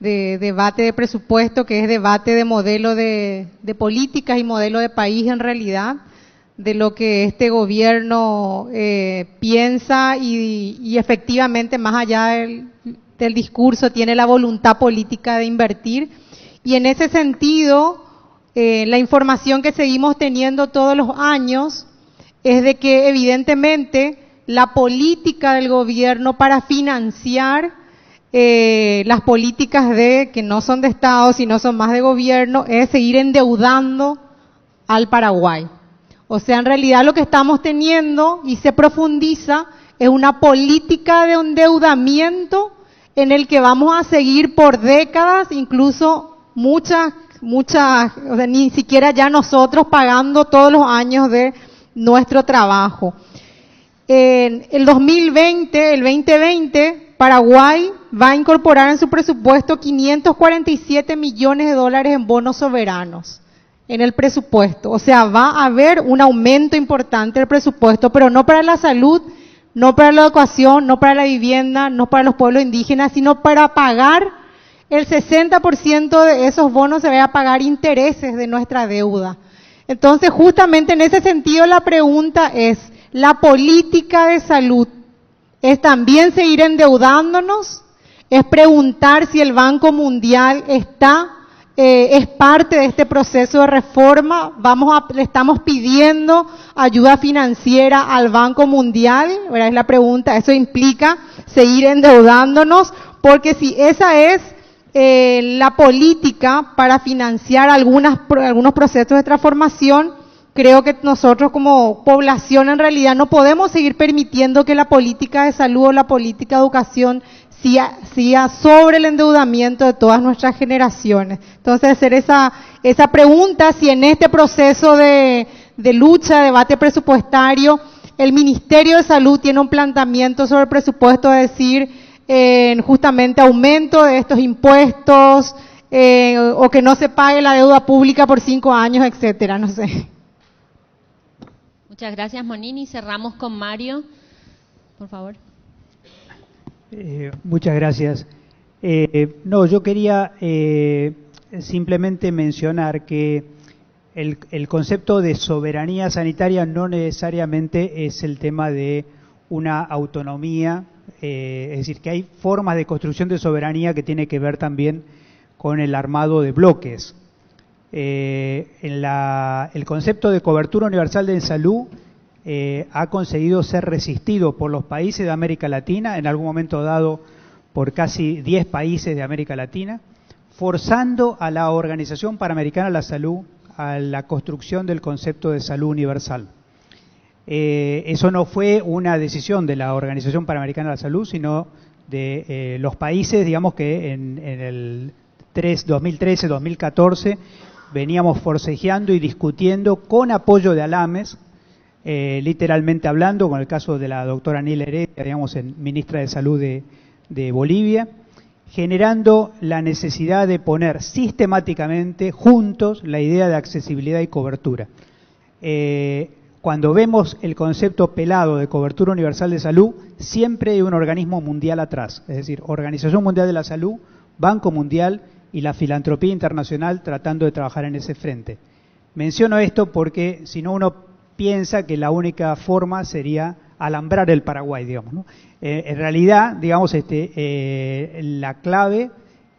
debate de presupuesto que es debate de modelo de políticas y modelo de país en realidad, de lo que este gobierno piensa y efectivamente más allá del discurso tiene la voluntad política de invertir. Y en ese sentido, la información que seguimos teniendo todos los años es de que evidentemente la política del gobierno para financiar las políticas que no son de Estado, sino son más de gobierno, es seguir endeudando al Paraguay. O sea, en realidad lo que estamos teniendo y se profundiza es una política de endeudamiento en el que vamos a seguir por décadas, incluso muchas, o sea, ni siquiera ya nosotros pagando todos los años de nuestro trabajo. En el 2020, Paraguay va a incorporar en su presupuesto 547 millones de dólares en bonos soberanos en el presupuesto. O sea, va a haber un aumento importante del presupuesto, pero no para la salud, no para la educación, no para la vivienda, no para los pueblos indígenas, sino para pagar el 60% de esos bonos se va a pagar intereses de nuestra deuda. Entonces, justamente en ese sentido, la pregunta es, ¿la política de salud es también seguir endeudándonos? Es preguntar si el Banco Mundial es parte de este proceso de reforma. Le estamos pidiendo ayuda financiera al Banco Mundial, ¿verdad? Es la pregunta. Eso implica seguir endeudándonos, porque si esa es la política para financiar algunos procesos de transformación, creo que nosotros como población en realidad no podemos seguir permitiendo que la política de salud o la política de educación siga sobre el endeudamiento de todas nuestras generaciones. Entonces, hacer esa pregunta, si en este proceso de lucha, debate presupuestario, el Ministerio de Salud tiene un planteamiento sobre el presupuesto, de decir, justamente aumento de estos impuestos, o que no se pague la deuda pública por 5 años, etcétera, no sé. Muchas gracias, Monini. Cerramos con Mario, por favor. Muchas gracias. Yo quería simplemente mencionar que el concepto de soberanía sanitaria no necesariamente es el tema de una autonomía, es decir, que hay formas de construcción de soberanía que tiene que ver también con el armado de bloques. El concepto de cobertura universal de salud ha conseguido ser resistido por los países de América Latina, en algún momento dado por casi 10 países de América Latina, forzando a la Organización Panamericana de la Salud a la construcción del concepto de salud universal. Eso no fue una decisión de la Organización Panamericana de la Salud, sino de los países, digamos que en el 2013-2014 veníamos forcejeando y discutiendo con apoyo de Alames, literalmente hablando, con el caso de la doctora Aniela Heredia, digamos, ministra de Salud de Bolivia, generando la necesidad de poner sistemáticamente juntos la idea de accesibilidad y cobertura. Cuando vemos el concepto pelado de cobertura universal de salud, siempre hay un organismo mundial atrás, es decir, Organización Mundial de la Salud, Banco Mundial y la filantropía internacional tratando de trabajar en ese frente. Menciono esto porque si no uno piensa que la única forma sería alambrar el Paraguay, digamos, ¿no? En realidad, digamos, la clave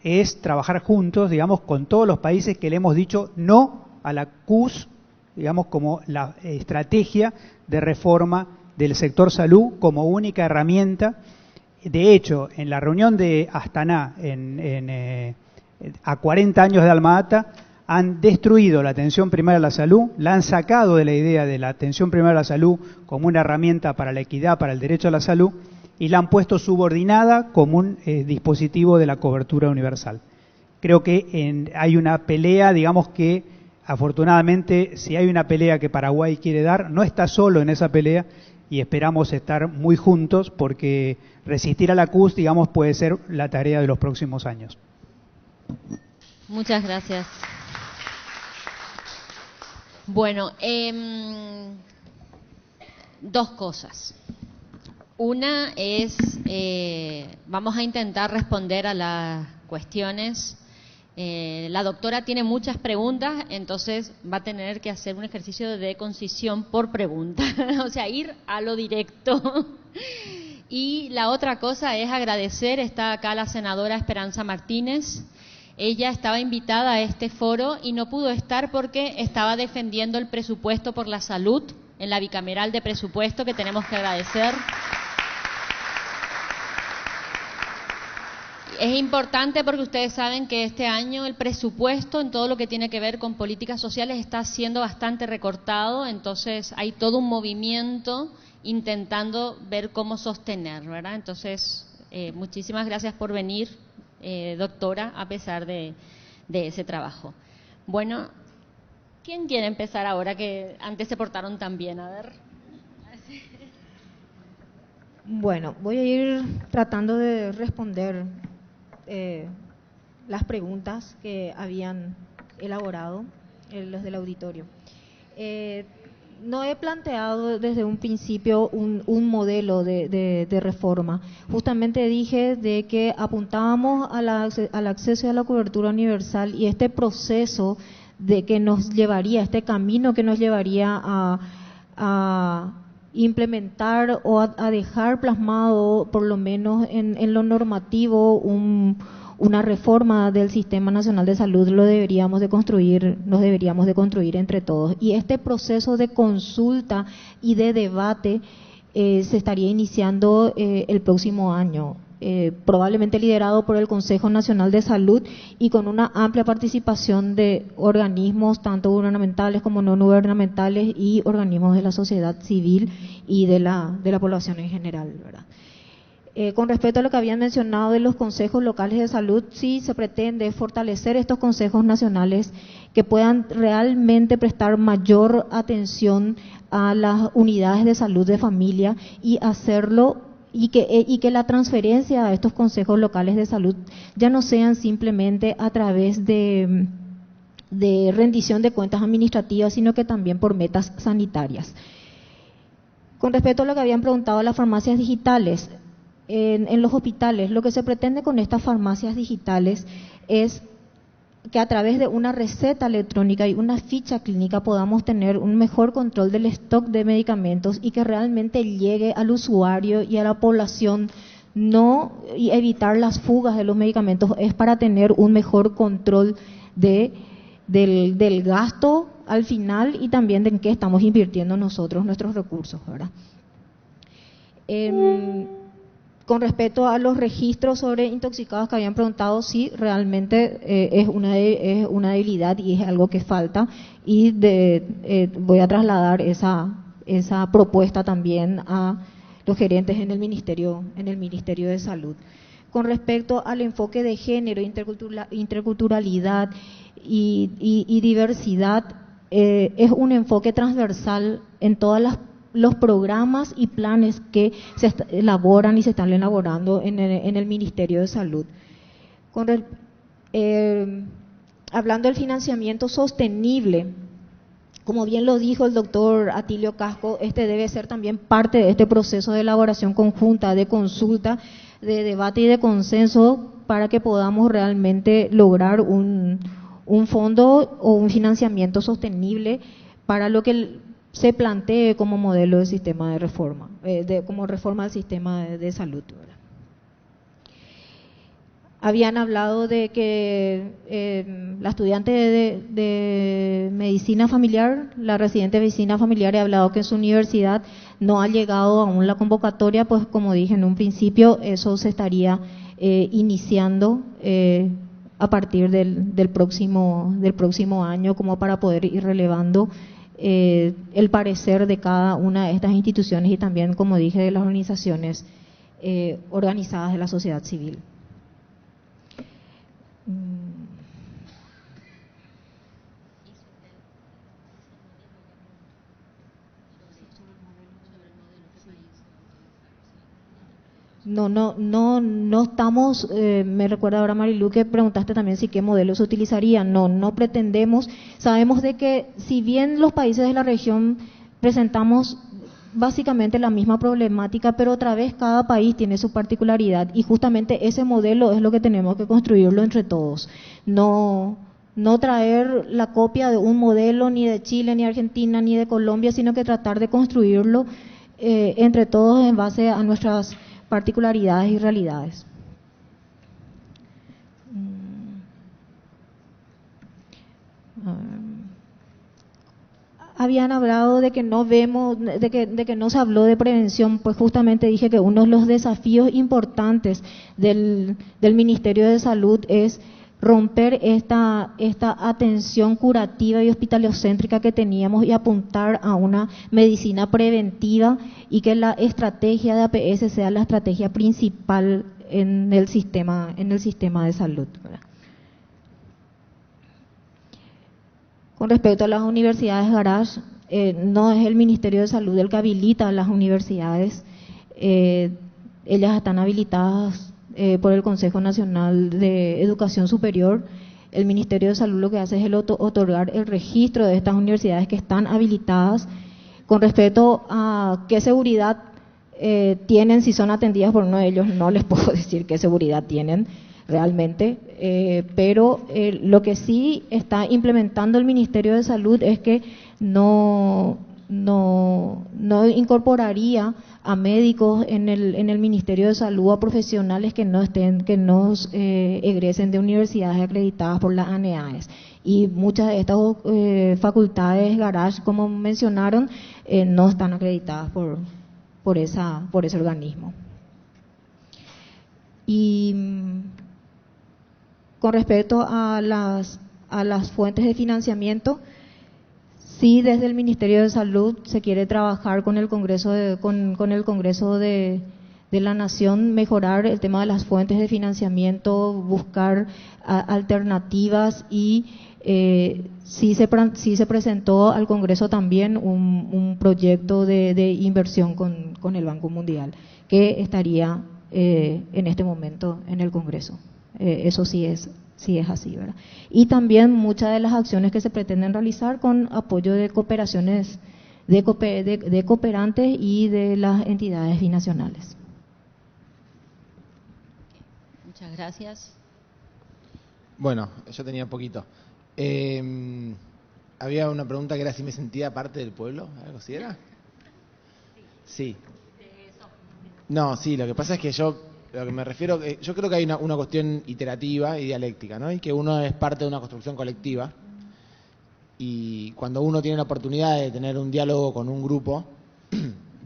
es trabajar juntos, digamos, con todos los países que le hemos dicho no a la CUS digamos, como la estrategia de reforma del sector salud como única herramienta. De hecho, en la reunión de Astana, a 40 años de Alma Ata, han destruido la atención primaria a la salud, la han sacado de la idea de la atención primaria a la salud como una herramienta para la equidad, para el derecho a la salud, y la han puesto subordinada como un dispositivo de la cobertura universal. Creo que hay una pelea, digamos que afortunadamente, si hay una pelea que Paraguay quiere dar, no está solo en esa pelea, y esperamos estar muy juntos porque resistir a la CUS, digamos, puede ser la tarea de los próximos años. Muchas gracias. Bueno, dos cosas. Una es, vamos a intentar responder a las cuestiones. La doctora tiene muchas preguntas, entonces va a tener que hacer un ejercicio de concisión por pregunta, o sea, ir a lo directo. Y la otra cosa es agradecer, está acá la senadora Esperanza Martínez. Ella estaba invitada a este foro y no pudo estar porque estaba defendiendo el presupuesto por la salud en la bicameral de presupuesto, que tenemos que agradecer. Es importante porque ustedes saben que este año el presupuesto en todo lo que tiene que ver con políticas sociales está siendo bastante recortado, entonces hay todo un movimiento intentando ver cómo sostener, ¿verdad? Entonces, muchísimas gracias por venir, doctora, a pesar de ese trabajo. Bueno, ¿quién quiere empezar ahora que antes se portaron tan bien? A ver. Bueno, voy a ir tratando de responder las preguntas que habían elaborado los del auditorio. No he planteado desde un principio un modelo de reforma. Justamente dije de que apuntábamos al acceso a la cobertura universal y este proceso de que nos llevaría, este camino que nos llevaría a implementar o a dejar plasmado, por lo menos en lo normativo, una reforma del Sistema Nacional de Salud, nos deberíamos de construir entre todos. Y este proceso de consulta y de debate se estaría iniciando el próximo año, probablemente liderado por el Consejo Nacional de Salud y con una amplia participación de organismos tanto gubernamentales como no gubernamentales y organismos de la sociedad civil y de la población en general, ¿verdad? Con respecto a lo que habían mencionado de los consejos locales de salud, sí se pretende fortalecer estos consejos nacionales que puedan realmente prestar mayor atención a las unidades de salud de familia y hacerlo y que la transferencia a estos consejos locales de salud ya no sean simplemente a través de rendición de cuentas administrativas, sino que también por metas sanitarias. Con respecto a lo que habían preguntado a las farmacias digitales, en los hospitales, lo que se pretende con estas farmacias digitales es que a través de una receta electrónica y una ficha clínica podamos tener un mejor control del stock de medicamentos y que realmente llegue al usuario y a la población, y evitar las fugas de los medicamentos, es para tener un mejor control del gasto al final y también de en qué estamos invirtiendo nosotros nuestros recursos, ¿verdad? Con respecto a los registros sobre intoxicados que habían preguntado, sí, realmente es una debilidad y es algo que falta, y voy a trasladar esa propuesta también a los gerentes en el Ministerio de Salud. Con respecto al enfoque de género, interculturalidad y diversidad, es un enfoque transversal en todas los programas y planes que se elaboran y se están elaborando en el Ministerio de Salud. Hablando del financiamiento sostenible, como bien lo dijo el doctor Atilio Casco, este debe ser también parte de este proceso de elaboración conjunta, de consulta, de debate y de consenso para que podamos realmente lograr un fondo o un financiamiento sostenible para lo que se plantee como modelo de sistema de reforma, como reforma del sistema de salud, ¿verdad? habían hablado de que la estudiante de medicina familiar, la residente de medicina familiar, ha hablado que en su universidad no ha llegado aún la convocatoria, pues como dije en un principio, eso se estaría iniciando a partir del próximo año, como para poder ir relevando el parecer de cada una de estas instituciones y también, como dije, de las organizaciones organizadas de la sociedad civil. No estamos, me recuerda ahora Marilu que preguntaste también si qué modelo se utilizaría. No pretendemos, sabemos de que si bien los países de la región presentamos básicamente la misma problemática, pero otra vez cada país tiene su particularidad y justamente ese modelo es lo que tenemos que construirlo entre todos. No traer la copia de un modelo ni de Chile, ni de Argentina, ni de Colombia, sino que tratar de construirlo entre todos en base a nuestras particularidades y realidades. Habían hablado de que no vemos, de que no se habló de prevención, pues justamente dije que uno de los desafíos importantes del Ministerio de Salud es romper esta atención curativa y hospitalocéntrica que teníamos y apuntar a una medicina preventiva y que la estrategia de APS sea la estrategia principal en el sistema de salud, ¿verdad? Con respecto a las universidades garage, no es el Ministerio de Salud el que habilita a las universidades, ellas están habilitadas por el Consejo Nacional de Educación Superior. El Ministerio de Salud lo que hace es otorgar el registro de estas universidades que están habilitadas. Con respecto a qué seguridad tienen, si son atendidas por uno de ellos, no les puedo decir qué seguridad tienen realmente, pero lo que sí está implementando el Ministerio de Salud es que no incorporaría a médicos en el Ministerio de Salud, a profesionales que no egresen de universidades acreditadas por las ANEAES. Y muchas de estas facultades garage, como mencionaron, no están acreditadas por ese organismo. Y con respecto a las fuentes de financiamiento, sí, desde el Ministerio de Salud se quiere trabajar con el Congreso de la Nación, mejorar el tema de las fuentes de financiamiento, buscar alternativas y sí se presentó al Congreso también un proyecto de inversión con el Banco Mundial que estaría en este momento en el Congreso. Eso sí es así, ¿verdad? Y también muchas de las acciones que se pretenden realizar con apoyo de cooperaciones de cooperantes y de las entidades binacionales. Muchas gracias. Bueno, yo tenía poquito. Había una pregunta que era si me sentía parte del pueblo, ¿algo así era? Sí. No, sí, lo que pasa es que lo que me refiero, yo creo que hay una cuestión iterativa y dialéctica, ¿no? Y que uno es parte de una construcción colectiva y cuando uno tiene la oportunidad de tener un diálogo con un grupo,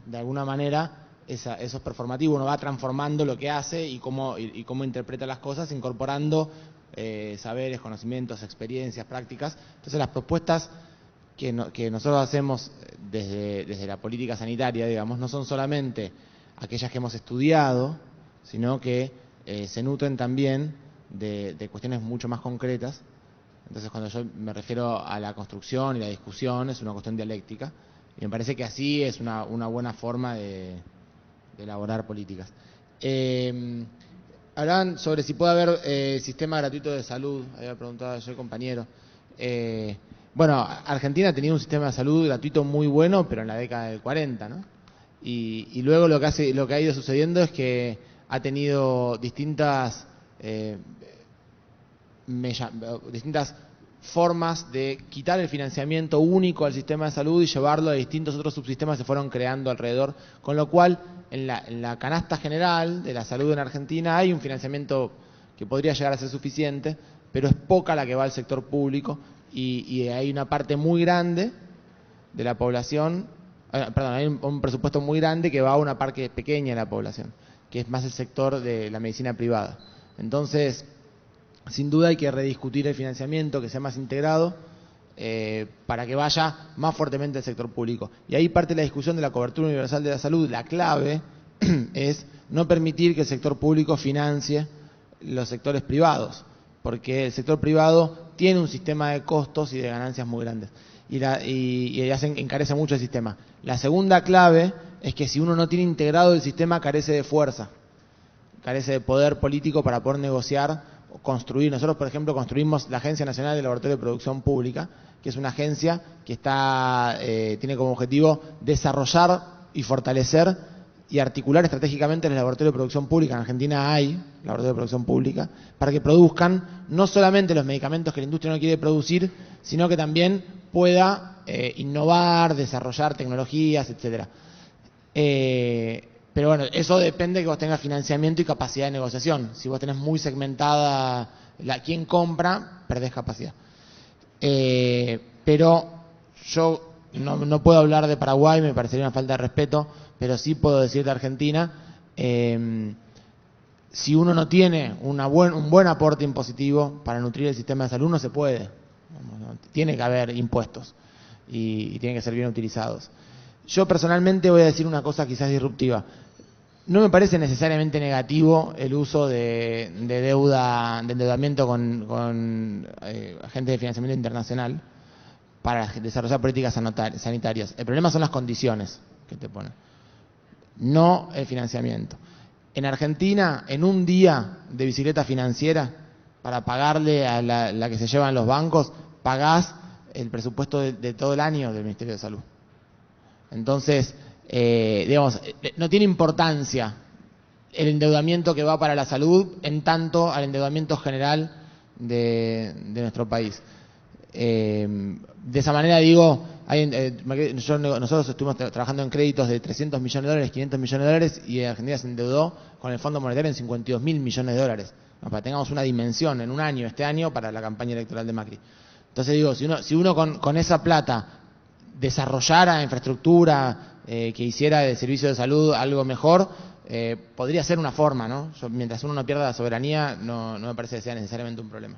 de alguna manera eso es performativo, uno va transformando lo que hace y cómo interpreta las cosas, incorporando saberes, conocimientos, experiencias, prácticas. Entonces las propuestas que nosotros hacemos desde la política sanitaria, digamos, no son solamente aquellas que hemos estudiado, sino que se nutren también de cuestiones mucho más concretas. Entonces, cuando yo me refiero a la construcción y la discusión, es una cuestión dialéctica, y me parece que así es una buena forma de elaborar políticas. Hablaban sobre si puede haber sistema gratuito de salud, había preguntado yo el compañero. Bueno, Argentina tenía un sistema de salud gratuito muy bueno, pero en la década del 40, ¿no? Y luego lo que ha ido sucediendo es que ha tenido distintas formas de quitar el financiamiento único al sistema de salud y llevarlo a distintos otros subsistemas que se fueron creando alrededor, con lo cual en la canasta general de la salud en Argentina hay un financiamiento que podría llegar a ser suficiente, pero es poca la que va al sector público y hay una parte muy grande de la población, hay un presupuesto muy grande que va a una parte pequeña de la población, que es más el sector de la medicina privada. Entonces, sin duda hay que rediscutir el financiamiento, que sea más integrado, para que vaya más fuertemente al sector público. Y ahí parte la discusión de la cobertura universal de la salud. La clave es no permitir que el sector público financie los sectores privados, porque el sector privado tiene un sistema de costos y de ganancias muy grandes y encarece mucho el sistema. La segunda clave es que si uno no tiene integrado el sistema, carece de fuerza, carece de poder político para poder negociar o construir. Nosotros, por ejemplo, construimos la Agencia Nacional de Laboratorio de Producción Pública, que es una agencia que tiene como objetivo desarrollar y fortalecer y articular estratégicamente los laboratorios de producción pública. En Argentina hay laboratorios de producción pública para que produzcan no solamente los medicamentos que la industria no quiere producir, sino que también pueda innovar, desarrollar tecnologías, etcétera. Pero bueno, eso depende de que vos tengas financiamiento y capacidad de negociación. Si vos tenés muy segmentada quién compra, perdés capacidad. Pero yo no puedo hablar de Paraguay, me parecería una falta de respeto, pero sí puedo decir de Argentina, si uno no tiene un buen aporte impositivo para nutrir el sistema de salud, no se puede. Tiene que haber impuestos y tienen que ser bien utilizados. Yo personalmente voy a decir una cosa quizás disruptiva. No me parece necesariamente negativo el uso de deuda, de endeudamiento con agentes de financiamiento internacional para desarrollar políticas sanitarias. El problema son las condiciones que te ponen, no el financiamiento. En Argentina, en un día de bicicleta financiera, para pagarle a la que se llevan los bancos, pagás el presupuesto de todo el año del Ministerio de Salud. Entonces, digamos, no tiene importancia el endeudamiento que va para la salud en tanto al endeudamiento general de nuestro país. De esa manera digo, nosotros estuvimos trabajando en créditos de 300 millones de dólares, 500 millones de dólares, y Argentina se endeudó con el Fondo Monetario en 52 mil millones de dólares, para que tengamos una dimensión en un año, este año, para la campaña electoral de Macri. Entonces digo, si uno con esa plata desarrollara infraestructura, que hiciera del servicio de salud algo mejor, podría ser una forma, ¿no? Mientras uno no pierda la soberanía, no me parece que sea necesariamente un problema.